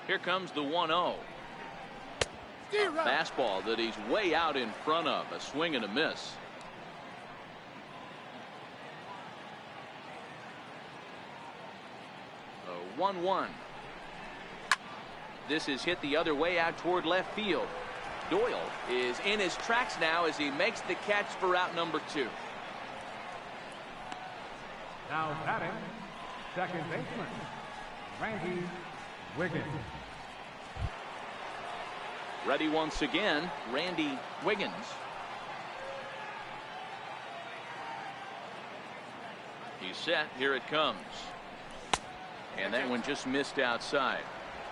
A: Here comes the 1-0. Fastball that he's way out in front of. A swing and a miss. A 1-1. This is hit the other way out toward left field. Doyle is in his tracks now as he makes the catch for out number 2.
D: Now batting, second baseman, Randy Wiggins.
A: Ready once again, Randy Wiggins. He's set. Here it comes. And that one just missed outside.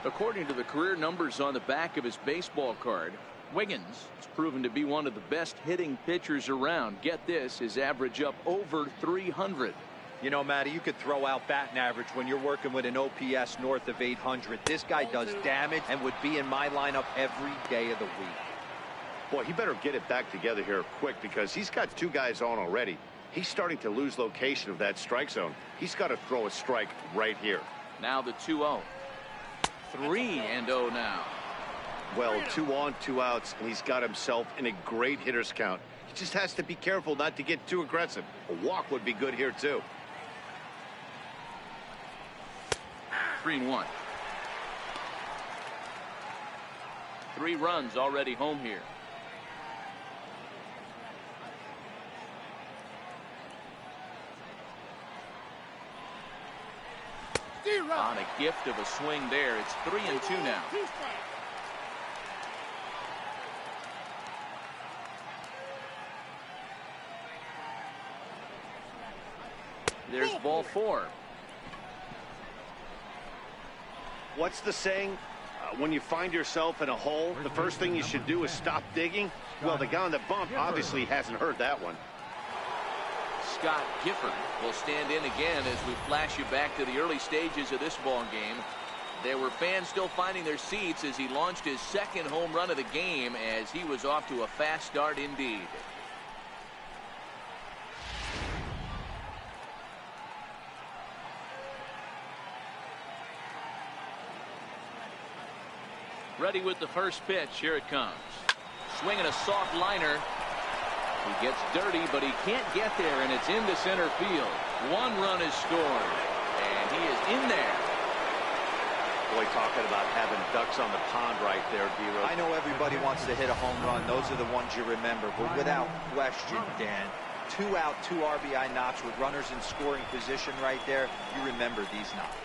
A: According to the career numbers on the back of his baseball card, Wiggins has proven to be one of the best hitting pitchers around. Get this, his average up over 300.
C: You know, Matty, you could throw out batting average when you're working with an OPS north of 800. This guy does damage and would be in my lineup every day of the week.
B: Boy, he better get it back together here quick because he's got 2 guys on already. He's starting to lose location of that strike zone. He's got to throw a strike right here.
A: Now the 2-0. 3-0 now.
B: Well, 2 on, 2 outs, and he's got himself in a great hitter's count. He just has to be careful not to get too aggressive. A walk would be good here, too.
A: 3-1. 3 runs already home here. On a gift of a swing there. It's 3-2 now. There's ball 4.
B: What's the saying? When you find yourself in a hole, the first thing you should do is stop digging. Well, the guy on the bump obviously hasn't heard that one.
A: Scott Gifford will stand in again as we flash you back to the early stages of this ball game. There were fans still finding their seats as he launched his 2nd home run of the game as he was off to a fast start indeed. Ready with the first pitch. Here it comes. Swinging a soft liner. He gets dirty, but he can't get there, and it's into center field. 1 run is scored, and he is in there.
B: Boy, talking about having ducks on the pond right there, D-Rose.
C: I know everybody wants to hit a home run. Those are the ones you remember, but without question, Dan, 2 out, 2 RBI knocks with runners in scoring position right there. You remember these knocks.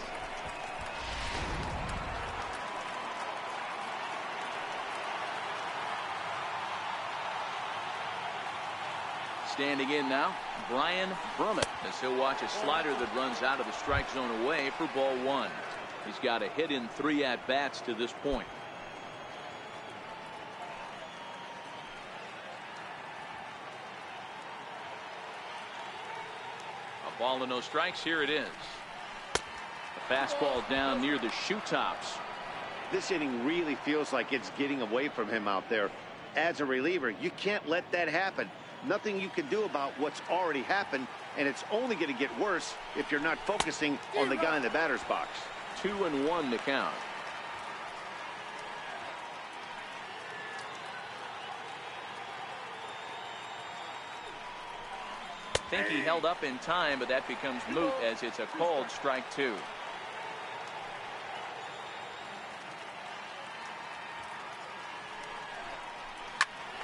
A: Standing in now, Brian Brummett, as he'll watch a slider that runs out of the strike zone away for ball 1. He's got a hit in 3 at-bats to this point. A ball and no strikes. Here it is. A fastball down near the shoe tops.
B: This inning really feels like it's getting away from him out there. As a reliever, you can't let that happen. Nothing you can do about what's already happened, and it's only going to get worse if you're not focusing on the guy in the batter's box.
A: 2-1 to count. Think he held up in time, but that becomes moot as it's a called strike 2.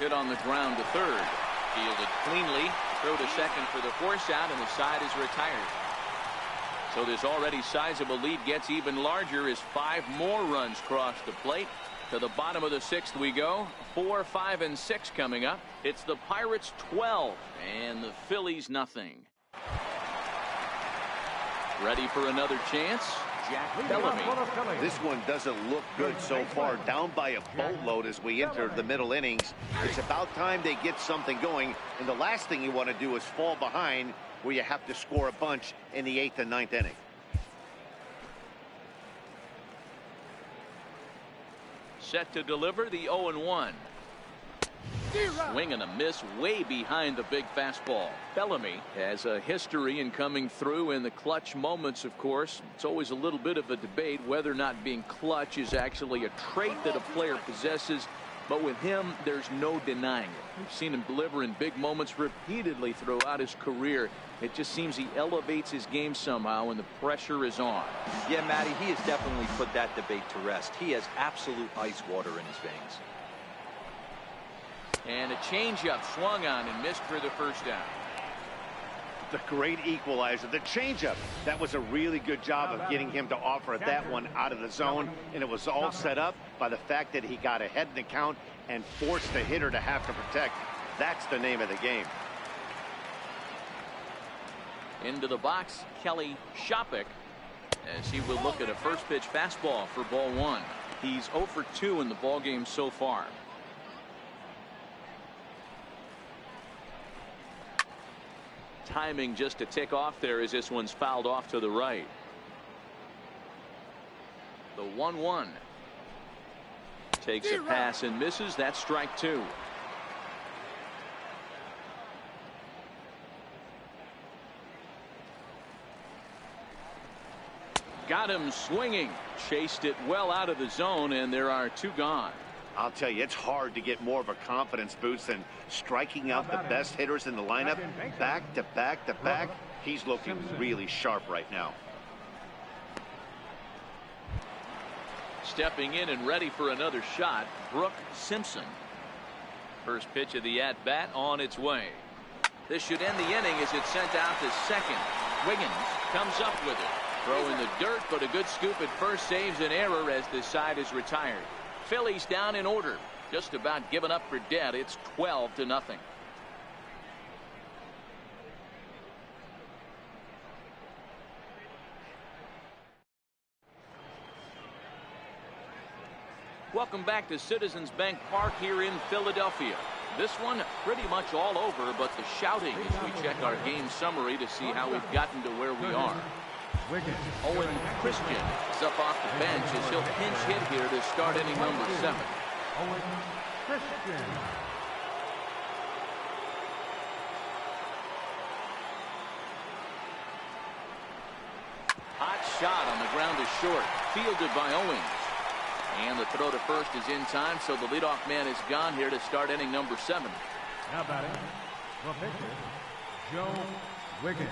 A: Hit on the ground to third. Fielded cleanly. Throw to second for the force out, and the side is retired. So this already sizable lead gets even larger as 5 more runs cross the plate. To the bottom of the 6th we go. 4, 5, and 6 coming up. It's the Pirates 12 and the Phillies nothing. Ready for another chance. Jack Bellamy.
B: This one doesn't look good so far. Down by a boatload as we enter the middle innings. It's about time they get something going. And the last thing you want to do is fall behind where you have to score a bunch in the 8th and 9th inning.
A: Set to deliver the 0-1. Swing and a miss way behind the big fastball. Bellamy has a history in coming through in the clutch moments, of course. It's always a little bit of a debate whether or not being clutch is actually a trait that a player possesses. But with him, there's no denying it. We've seen him deliver in big moments repeatedly throughout his career. It just seems he elevates his game somehow when the pressure is on.
C: Yeah, Matty, he has definitely put that debate to rest. He has absolute ice water in his veins.
A: And a changeup swung on and missed for the first down.
B: The great equalizer, the changeup. That was a really good job of getting him to offer that one out of the zone. And it was all set up by the fact that he got ahead in the count and forced the hitter to have to protect. That's the name of the game.
A: Into the box, Kelly Shopik, as he will look at a first pitch fastball for ball 1. He's 0 for 2 in the ball game so far. Timing just to tick off there as this one's fouled off to the right. The 1-1 takes a pass and misses. That's strike 2. Got him swinging, chased it well out of the zone, and there are 2 gone.
B: I'll tell you, it's hard to get more of a confidence boost than striking out the best hitters in the lineup back to back to back. He's looking really sharp right now.
A: Stepping in and ready for another shot, Brooke Simpson. First pitch of the at-bat on its way. This should end the inning as it's sent out to second. Wiggins comes up with it. Throw in the dirt, but a good scoop at first saves an error as the side is retired. Phillies down in order. Just about given up for dead. It's 12-0. Welcome back to Citizens Bank Park here in Philadelphia. This one pretty much all over, but the shouting as we check our game summary to see how we've gotten to where we are. Owen Christian is up off the bench as he'll pinch hit here to start inning number 7.
D: Owen Christian.
A: Hot shot on the ground is short. Fielded by Owens. And the throw to first is in time, so the leadoff man is gone here to start inning number 7.
D: Now batting, the pitcher, Joe Wiggins.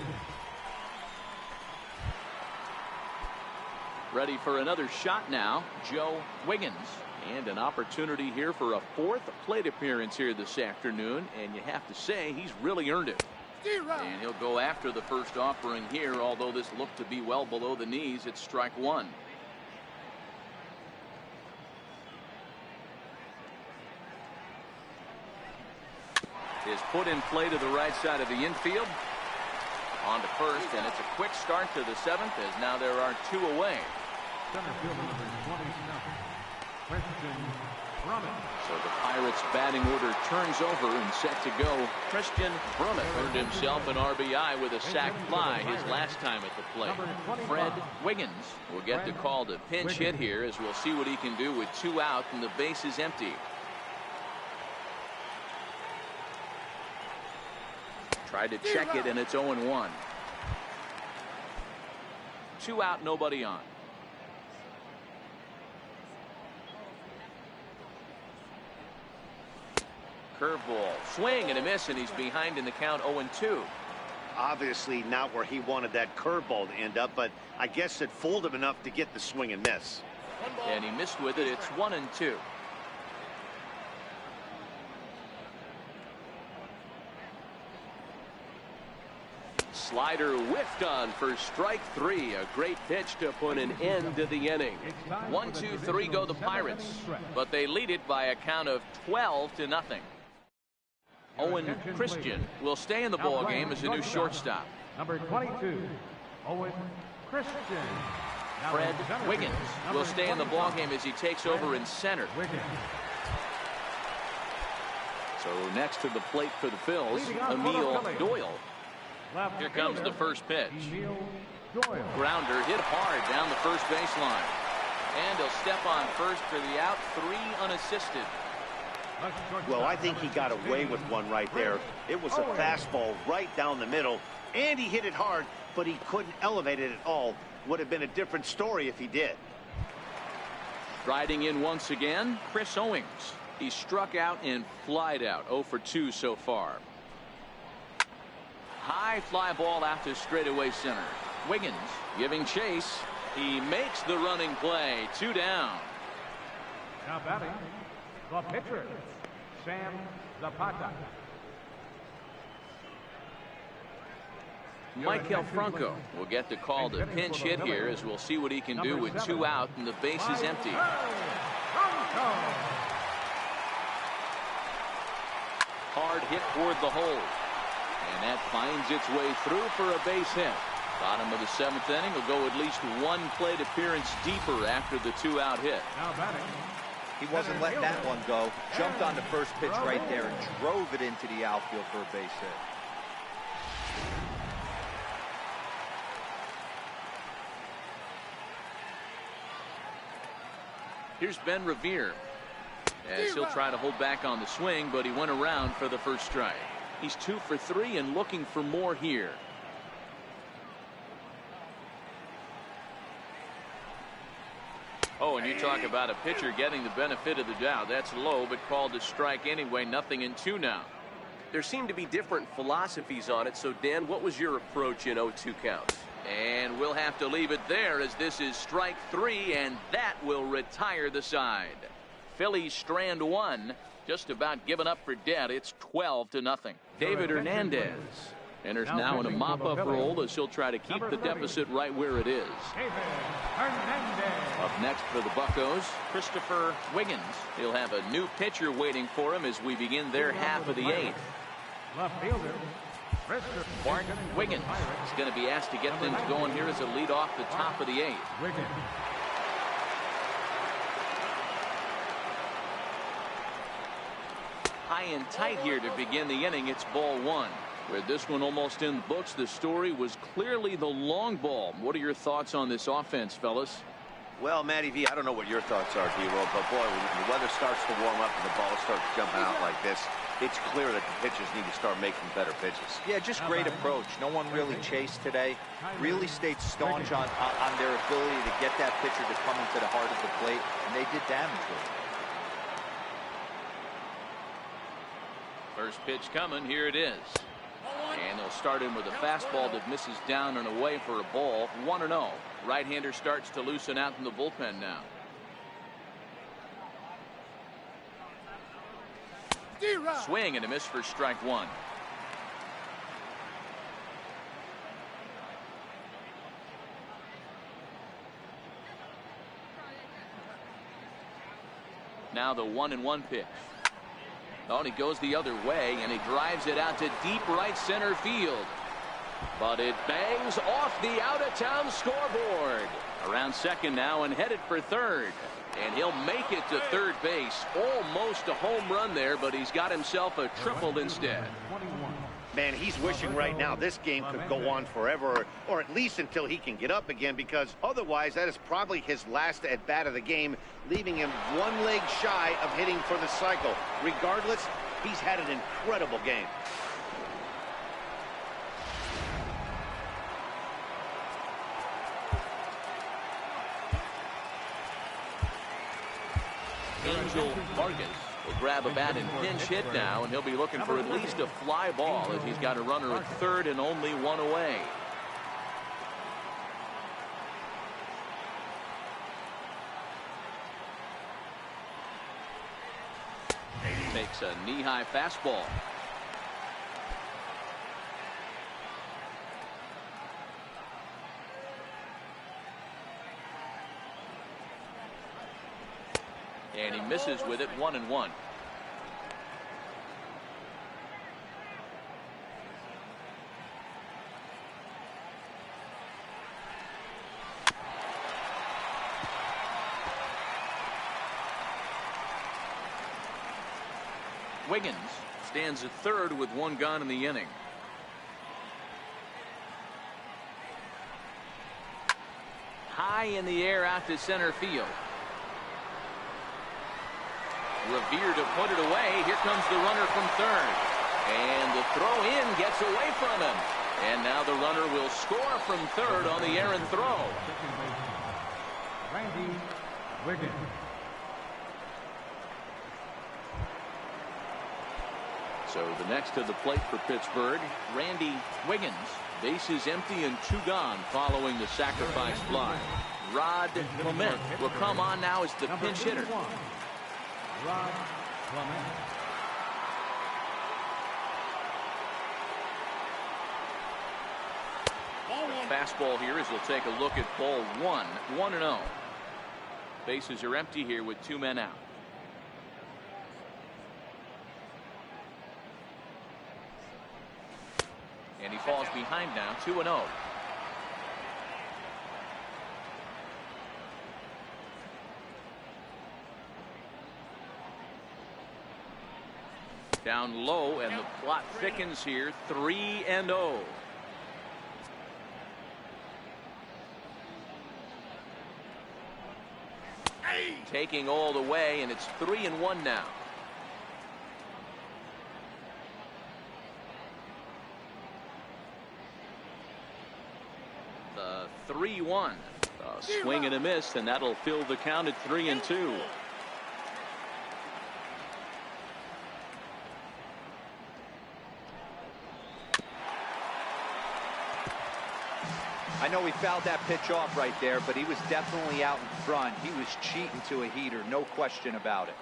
A: Ready for another shot now, Joe Wiggins. And an opportunity here for a 4th plate appearance here this afternoon. And you have to say, he's really earned it. And he'll go after the first offering here, although this looked to be well below the knees. It's strike 1. Is put in play to the right side of the infield. On to first, and it's a quick start to the 7th as now there are 2 away.
D: Center fielder number 27, Christian Brummett.
A: So the Pirates batting order turns over and set to go. Christian Brummett earned himself an RBI with a sac fly his last time at the plate. Fred Wiggins will get the call to pinch hit here as we'll see what he can do with 2 out and the base is empty. Tried to check it and it's 0-1. 2 out, nobody on. Curveball, swing and a miss, and he's behind in the count. 0-2.
B: Obviously not where he wanted that curveball to end up, but I guess it fooled him enough to get the swing and miss.
A: And he missed with it. It's 1-2. Slider whiffed on for strike 3. A great pitch to put an end to the inning. 1-2-3 go the Pirates, but they lead it by a count of 12-0. Owen Christian will stay in the ball game as a new shortstop.
D: Number 22, Owen Christian.
A: Fred Wiggins will stay in the ballgame as he takes over in center. So next to the plate for the Phils, Emil Doyle. Here comes the first pitch. Grounder hit hard down the first baseline. And he'll step on first for the out, 3 unassisted.
B: Well, I think he got away with one right there. It was a fastball right down the middle, and he hit it hard, but he couldn't elevate it at all. Would have been a different story if he did.
A: Riding in once again, Chris Owings. He struck out and flied out, 0 for 2 so far. High fly ball out to straightaway center. Wiggins giving chase. He makes the running play. 2 down.
D: Now batting, the pitcher, Sam Zapata.
A: Michael Franco will get the call to pinch hit here, as we'll see what he can do with 2 out and the base is empty. Hard hit toward the hole. And that finds its way through for a base hit. Bottom of the 7th inning will go at least 1 plate appearance deeper after the 2-out hit.
C: He wasn't letting that one go. Jumped on the first pitch right there and drove it into the outfield for a base hit.
A: Here's Ben Revere, as he'll try to hold back on the swing, but he went around for the first strike. He's 2 for 3 and looking for more here. Oh, and you talk about a pitcher getting the benefit of the doubt. That's low, but called a strike anyway. 0-2 now.
E: There seem to be different philosophies on it. So, Dan, what was your approach in 0-2 counts?
A: And we'll have to leave it there, as this is strike 3, and that will retire the side. Phillies strand 1, just about given up for dead. It's 12-0. David Hernandez enters now in a mop-up role, as he'll try to keep the deficit right where it is. Up next for the Buccos, Christopher Wiggins. He'll have a new pitcher waiting for him as we begin their half of the 8th.
D: Left fielder,
A: Bart Wiggins is going to be asked to get things going here as a lead off the top of the 8th. High and tight here to begin the inning. It's ball 1. With this one almost in the books, the story was clearly the long ball. What are your thoughts on this offense, fellas?
B: Well, Matty V, I don't know what your thoughts are, D-Roll, but boy, when the weather starts to warm up and the ball starts jumping out like this, it's clear that the pitchers need to start making better pitches.
C: Yeah, just great approach. No one really chased today. Really stayed staunch on their ability to get that pitcher to come into the heart of the plate, and they did damage with it.
A: First pitch coming. Here it is. And they'll start in with a fastball that misses down and away for a ball. 1-0. Right-hander starts to loosen out in the bullpen now. Swing and a miss for strike 1. Now the 1-1 pitch. Oh, and he goes the other way, and he drives it out to deep right center field. But it bangs off the out-of-town scoreboard. Around second now and headed for third. And he'll make it to third base. Almost a home run there, but he's got himself a triple instead.
B: Man, he's wishing right now this game could go on forever, or at least until he can get up again, because otherwise that is probably his last at-bat of the game, leaving him 1 leg shy of hitting for the cycle. Regardless, he's had an incredible game.
A: Angel Vargas will grab a bat and pinch hit now, and he'll be looking for at least a fly ball as he's got a runner at third and only 1 away. Takes a knee-high fastball. And he misses with it. 1-1. Wiggins stands at third with one gone in the inning. High in the air out to center field. Revere to put it away. Here comes the runner from third. And the throw in gets away from him. And now the runner will score from third on the errant throw.
D: Randy Wiggins.
A: So the next to the plate for Pittsburgh, Randy Wiggins. Bases empty and two gone following the sacrifice fly. Rod Clement will come on now as the pinch hitter.
D: Rod Clement.
A: Fastball here as he'll take a look at ball one. 1-0. Bases are empty here with two men out. And he falls behind now. 2-0. Down low, and the plot thickens here. 3-0. Taking all the way, and it's 3-1 now. The 3-1. A swing and a miss, and that'll fill the count at 3-2.
C: I know he fouled that pitch off right there, but he was definitely out in front. He was cheating to a heater, no question about it.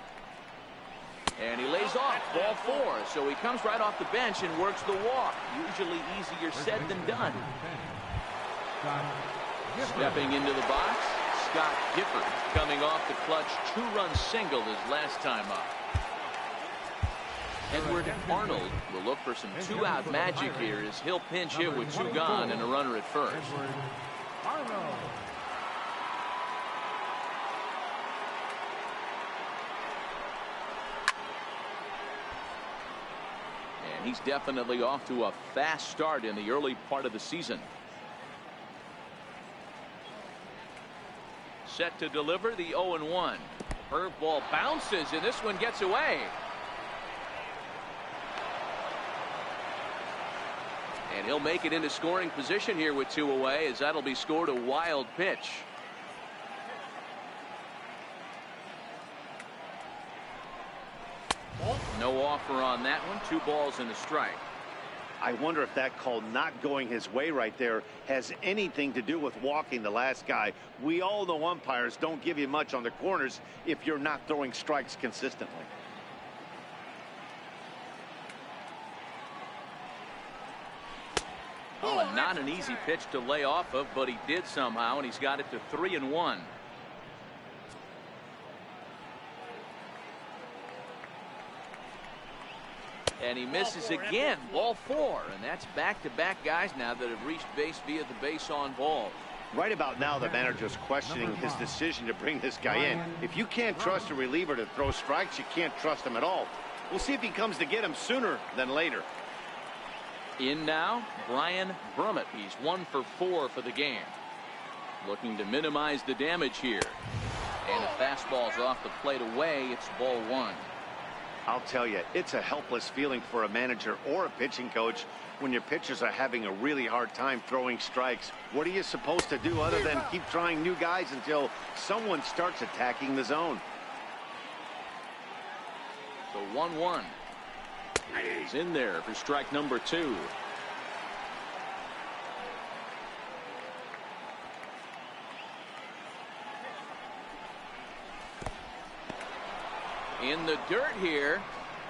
A: And he lays off ball four, so he comes right off the bench and works the walk. Usually easier said than done. Stepping into the box, Scott Gifford coming off the clutch two-run single his last time up. Edward Arnold will look for some two-out magic here as he'll pinch hit with two gone and a runner at first. And he's definitely off to a fast start in the early part of the season. Set to deliver the 0-1. Curveball bounces, and this one gets away. And he'll make it into scoring position here with two away, as that'll be scored a wild pitch. No offer on that one. 2 balls and a strike.
B: I wonder if that call not going his way right there has anything to do with walking the last guy. We all know umpires don't give you much on the corners if you're not throwing strikes consistently.
A: Oh, and not an easy pitch to lay off of, but he did somehow, and he's got it to 3-1. And he misses again. Ball 4, and that's back-to-back guys now that have reached base via the base on ball.
B: Right about now, the manager's questioning his decision to bring this guy in. If you can't trust a reliever to throw strikes, you can't trust him at all. We'll see if he comes to get him sooner than later.
A: In now, Brian Brummett. He's 1 for 4 for the game. Looking to minimize the damage here. And if fastball's off the plate away, it's ball 1.
B: I'll tell you, it's a helpless feeling for a manager or a pitching coach when your pitchers are having a really hard time throwing strikes. What are you supposed to do other than keep trying new guys until someone starts attacking the zone?
A: The 1-1. He's in there for strike number 2. In the dirt here.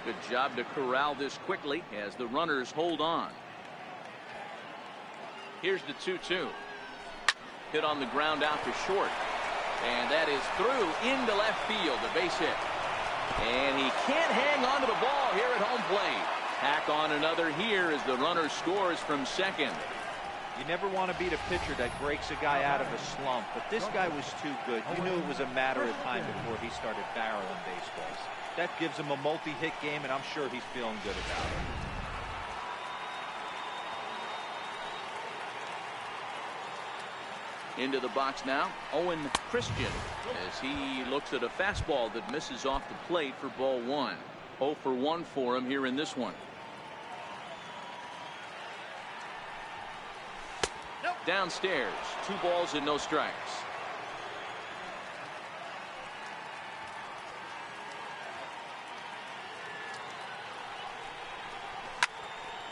A: Good job to corral this quickly as the runners hold on. Here's the 2-2. Hit on the ground out to short. And that is through into left field, a base hit. And he can't hang on to the ball here at home plate. Tack on another here as the runner scores from second.
C: You never want to beat a pitcher that breaks a guy out of a slump, but this guy was too good. You knew it was a matter of time before he started barreling baseballs. That gives him a multi-hit game, and I'm sure he's feeling good about it.
A: Into the box now, Owen Christian, as he looks at a fastball that misses off the plate for ball 1. 0 for 1 for him here in this one. Downstairs, 2 balls and no strikes.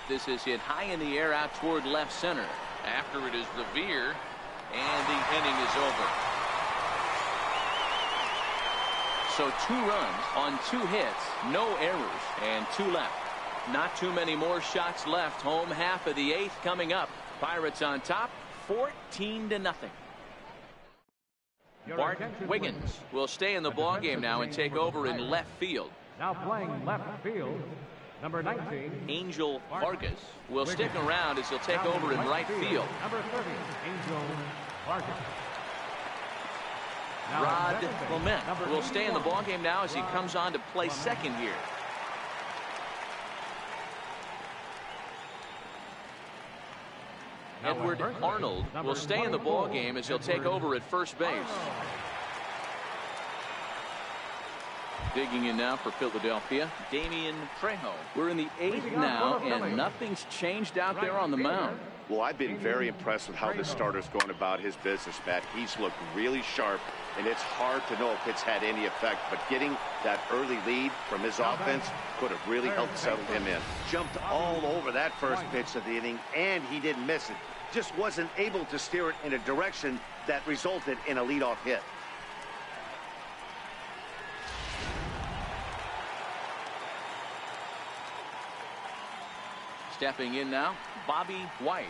A: This is hit high in the air out toward left center. After it is Revere, and the inning is over. So 2 runs on 2 hits, no errors, and 2 left. Not too many more shots left. Home half of the 8th coming up. Pirates on top, 14-0. Bart Wiggins will stay in the ballgame now and take over in left field.
D: Now playing left field, number 19.
A: Angel Vargas will stick around as he'll take over in right field.
D: Number 30, Angel Vargas.
A: Rod Clement will stay in the ballgame now as he comes on to play second here. Edward Arnold will stay in the ballgame as he'll take over at first base. Digging in now for Philadelphia, Damian Trejo. We're in the 8th now, and nothing's changed out there on the mound.
B: Well, I've been very impressed with how this starter's going about his business, Matt. He's looked really sharp, and it's hard to know if it's had any effect, but getting that early lead from his offense could have really helped settle him in. Jumped all over that first pitch of the inning, and he didn't miss it. Just wasn't able to steer it in a direction that resulted in a leadoff hit.
A: Stepping in now, Bobby White,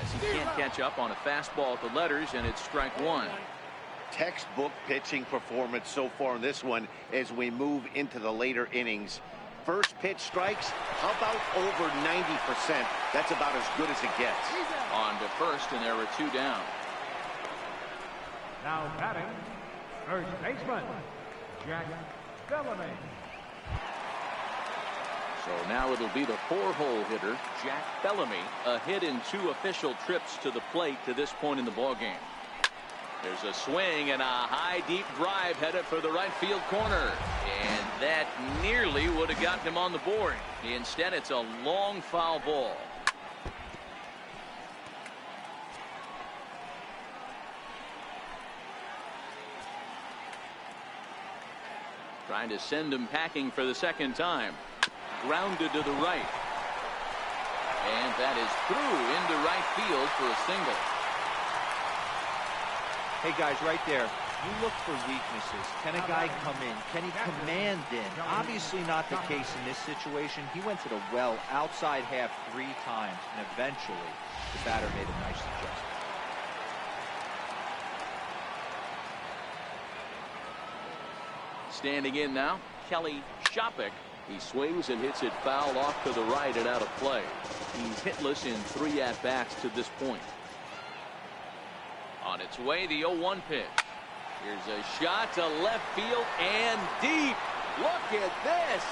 A: as he can't catch up on a fastball at the letters, and it's strike 1.
B: Textbook pitching performance so far in this one as we move into the later innings. First pitch strikes, how about over 90%? That's about as good as it gets.
A: On to first, and there are 2 down.
D: Now batting, first baseman, Jack Bellamy.
A: So now it'll be the 4-hole hitter, Jack Bellamy, a hit in 2 official trips to the plate to this point in the ballgame. There's a swing and a high deep drive headed for the right field corner, and that nearly would have gotten him on the board. Instead, it's a long foul ball. Trying to send him packing for the second time. Grounded to the right, and that is through into right field for a single.
C: Hey guys, right there, you look for weaknesses. Can a guy come in? Can he command in? Obviously not the case in this situation. He went to the well outside half 3 times, and eventually the batter made a nice adjustment.
A: Standing in now, Kelly Shopik. He swings and hits it foul off to the right and out of play. He's hitless in 3 at-bats to this point. On its way, the 0-1 pitch. Here's a shot to left field and deep. Look at this.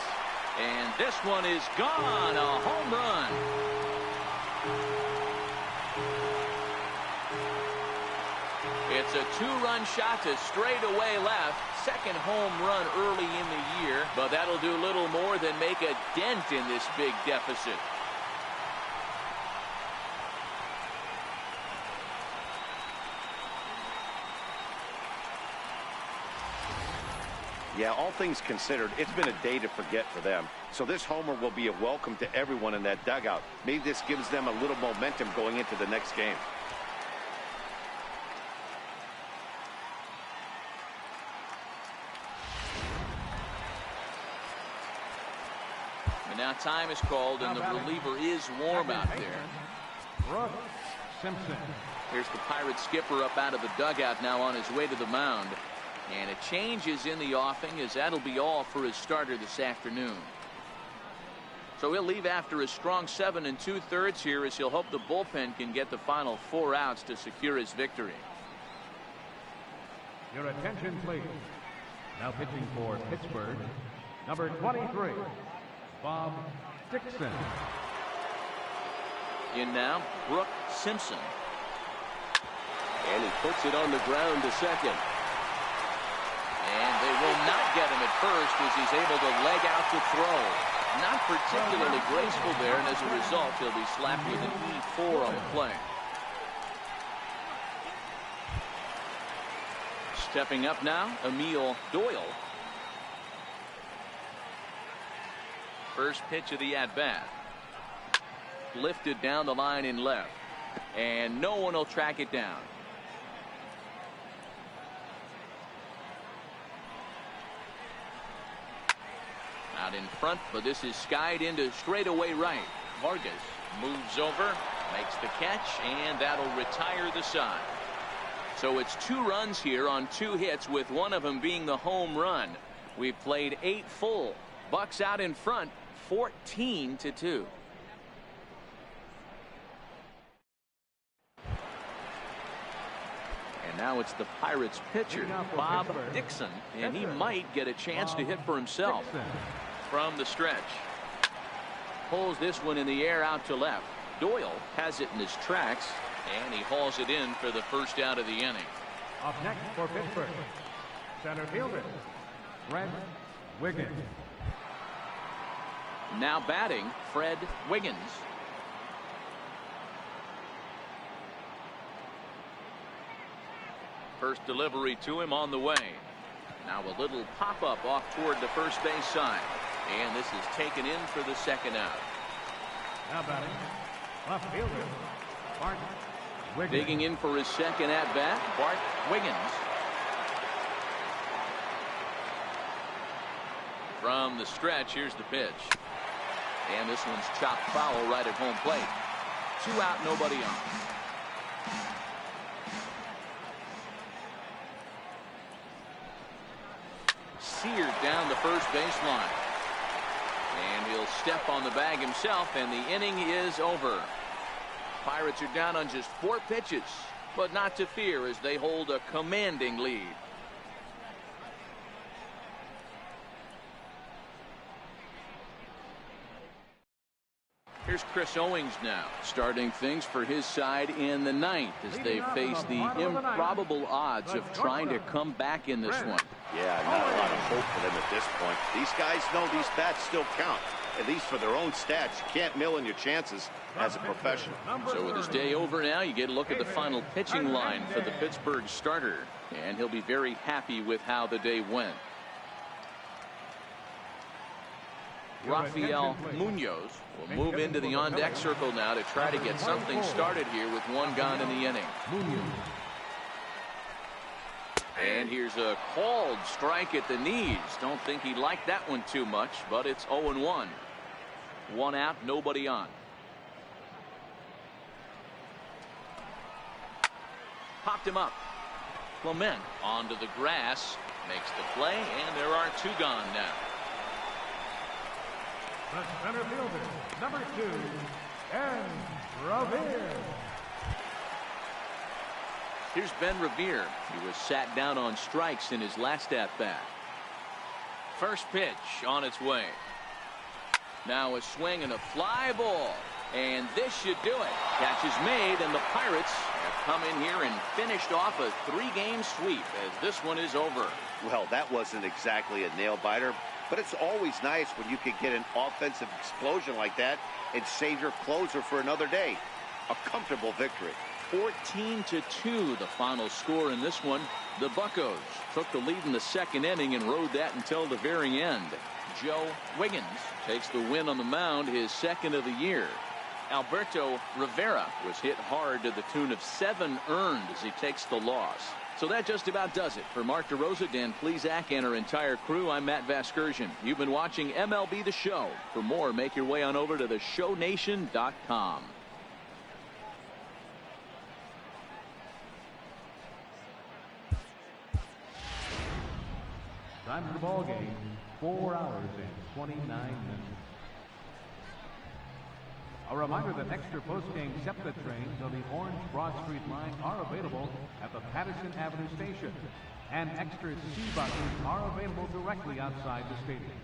A: And this one is gone. A home run. It's a 2-run shot to straightaway left. Second home run early in the year, but that'll do little more than make a dent in this big deficit.
B: Yeah, all things considered, it's been a day to forget for them. So this homer will be a welcome to everyone in that dugout. Maybe this gives them a little momentum going into the next game.
A: And now time is called, and the reliever is warm out there.
D: Brooks Simpson.
A: Here's the Pirates skipper up out of the dugout now on his way to the mound. And a change is in the offing, as that'll be all for his starter this afternoon. So he'll leave after a strong 7 2/3 here, as he'll hope the bullpen can get the final 4 outs to secure his victory.
D: Your attention, please. Now pitching for Pittsburgh, number 23, Bob Dixon.
A: In now, Brooke Simpson.
E: And he puts it on the ground to second.
A: And they will not get him at first, as he's able to leg out to throw. Not particularly graceful there, and as a result, he'll be slapped with an E4 on the play. Stepping up now, Emil Doyle. First pitch of the at-bat. Lifted down the line in left. And no one will track it down. Out in front, but this is skied into straightaway right. Vargas moves over, makes the catch, and that'll retire the side. So it's 2 runs here on 2 hits, with one of them being the home run. We've played 8 full. Bucks out in front, 14-2. And now it's the Pirates pitcher, Bob Dixon, and he might get a chance to hit for himself. From the stretch. Pulls this one in the air out to left. Doyle has it in his tracks, and he hauls it in for the first out of the inning.
D: Up next for Pittsburgh, center fielder, Fred Wiggins.
A: Now batting, Fred Wiggins. First delivery to him on the way. Now a little pop-up off toward the first base side. And this is taken in for the second out.
D: Now batting, left fielder, Bart Wiggins.
A: Digging in for his second at-bat, Bart Wiggins. From the stretch, here's the pitch. And this one's chopped foul right at home plate. 2 out, nobody on. Seared down the first baseline. And he'll step on the bag himself, and the inning is over. Pirates are down on just 4 pitches, but not to fear as they hold a commanding lead. Here's Chris Owings now, starting things for his side in the 9th as they face the improbable odds of trying to come back in this one.
B: Yeah, not a lot of hope for them at this point. These guys know these bats still count, at least for their own stats. You can't mill in your chances as a professional.
A: So with his day over now, you get a look at the final pitching line for the Pittsburgh starter, and he'll be very happy with how the day went. Rafael Munoz will move into the on-deck circle now to try to get something started here with 1 gone in the inning. And here's a called strike at the knees. Don't think he liked that one too much, but it's 0-1. 1 out, nobody on. Popped him up. Clement onto the grass, makes the play, and there are 2 gone now.
D: The center fielder, number 2, and Revere.
A: Here's Ben Revere. He was sat down on strikes in his last at-bat. First pitch on its way. Now a swing and a fly ball. And this should do it. Catch is made, and the Pirates have come in here and finished off a 3-game sweep as this one is over.
B: Well, that wasn't exactly a nail-biter, but it's always nice when you can get an offensive explosion like that and save your closer for another day. A comfortable victory.
A: 14-2 the final score in this one. The Buccos took the lead in the 2nd inning and rode that until the very end. Joe Wiggins takes the win on the mound, his 2nd of the year. Alberto Rivera was hit hard to the tune of 7 earned as he takes the loss. So that just about does it. For Mark DeRosa, Dan Plesac, and our entire crew, I'm Matt Vasgersian. You've been watching MLB The Show. For more, make your way on over to theshownation.com.
D: Time for the ball game, 4 hours and 29 minutes. A reminder that extra post-game SEPTA trains on the Orange Broad Street line are available at the Patterson Avenue station, and extra C buses are available directly outside the stadium.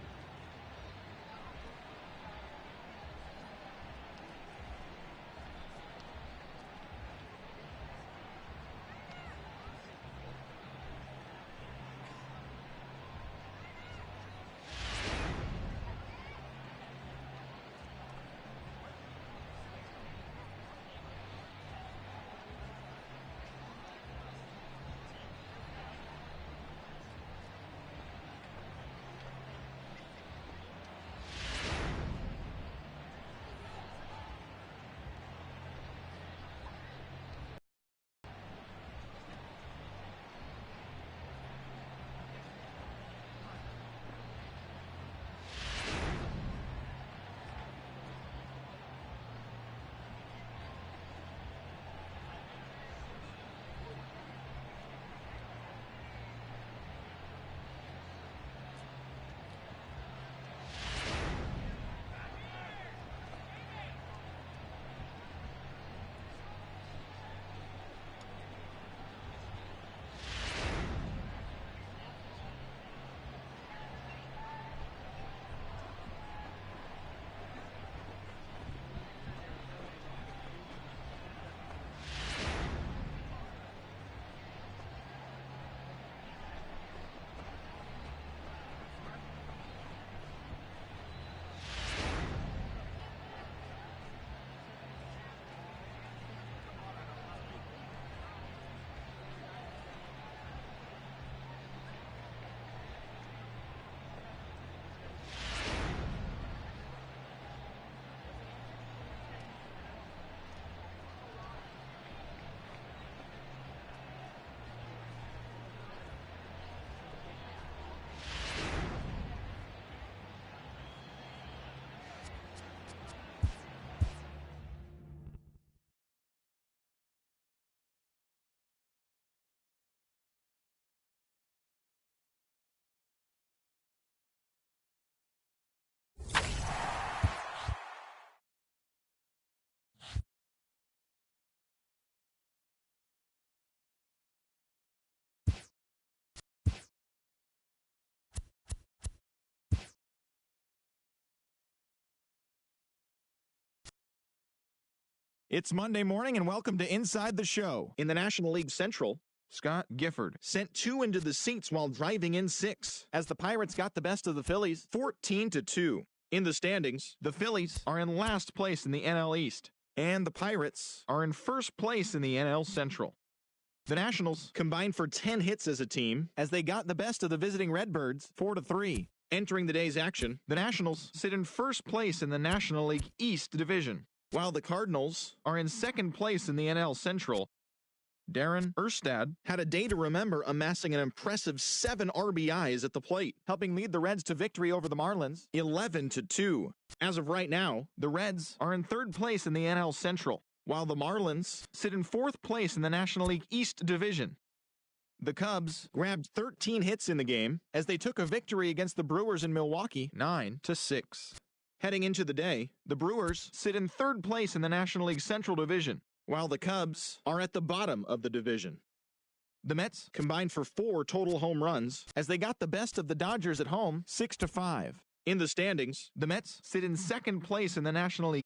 F: It's Monday morning, and welcome to Inside the Show. In the National League Central, Scott Gifford sent 2 into the seats while driving in 6, as the Pirates got the best of the Phillies 14-2. In the standings, the Phillies are in last place in the NL East, and the Pirates are in first place in the NL Central. The Nationals combined for 10 hits as a team, as they got the best of the visiting Redbirds 4-3. Entering the day's action, the Nationals sit in first place in the National League East Division, while the Cardinals are in second place in the NL Central. Darren Erstad had a day to remember, amassing an impressive 7 RBIs at the plate, helping lead the Reds to victory over the Marlins 11-2. As of right now, the Reds are in third place in the NL Central, while the Marlins sit in fourth place in the National League East Division. The Cubs grabbed 13 hits in the game as they took a victory against the Brewers in Milwaukee 9-6. Heading into the day, the Brewers sit in third place in the National League Central Division, while the Cubs are at the bottom of the division. The Mets combined for 4 total home runs as they got the best of the Dodgers at home 6-5. In the standings, the Mets sit in second place in the National League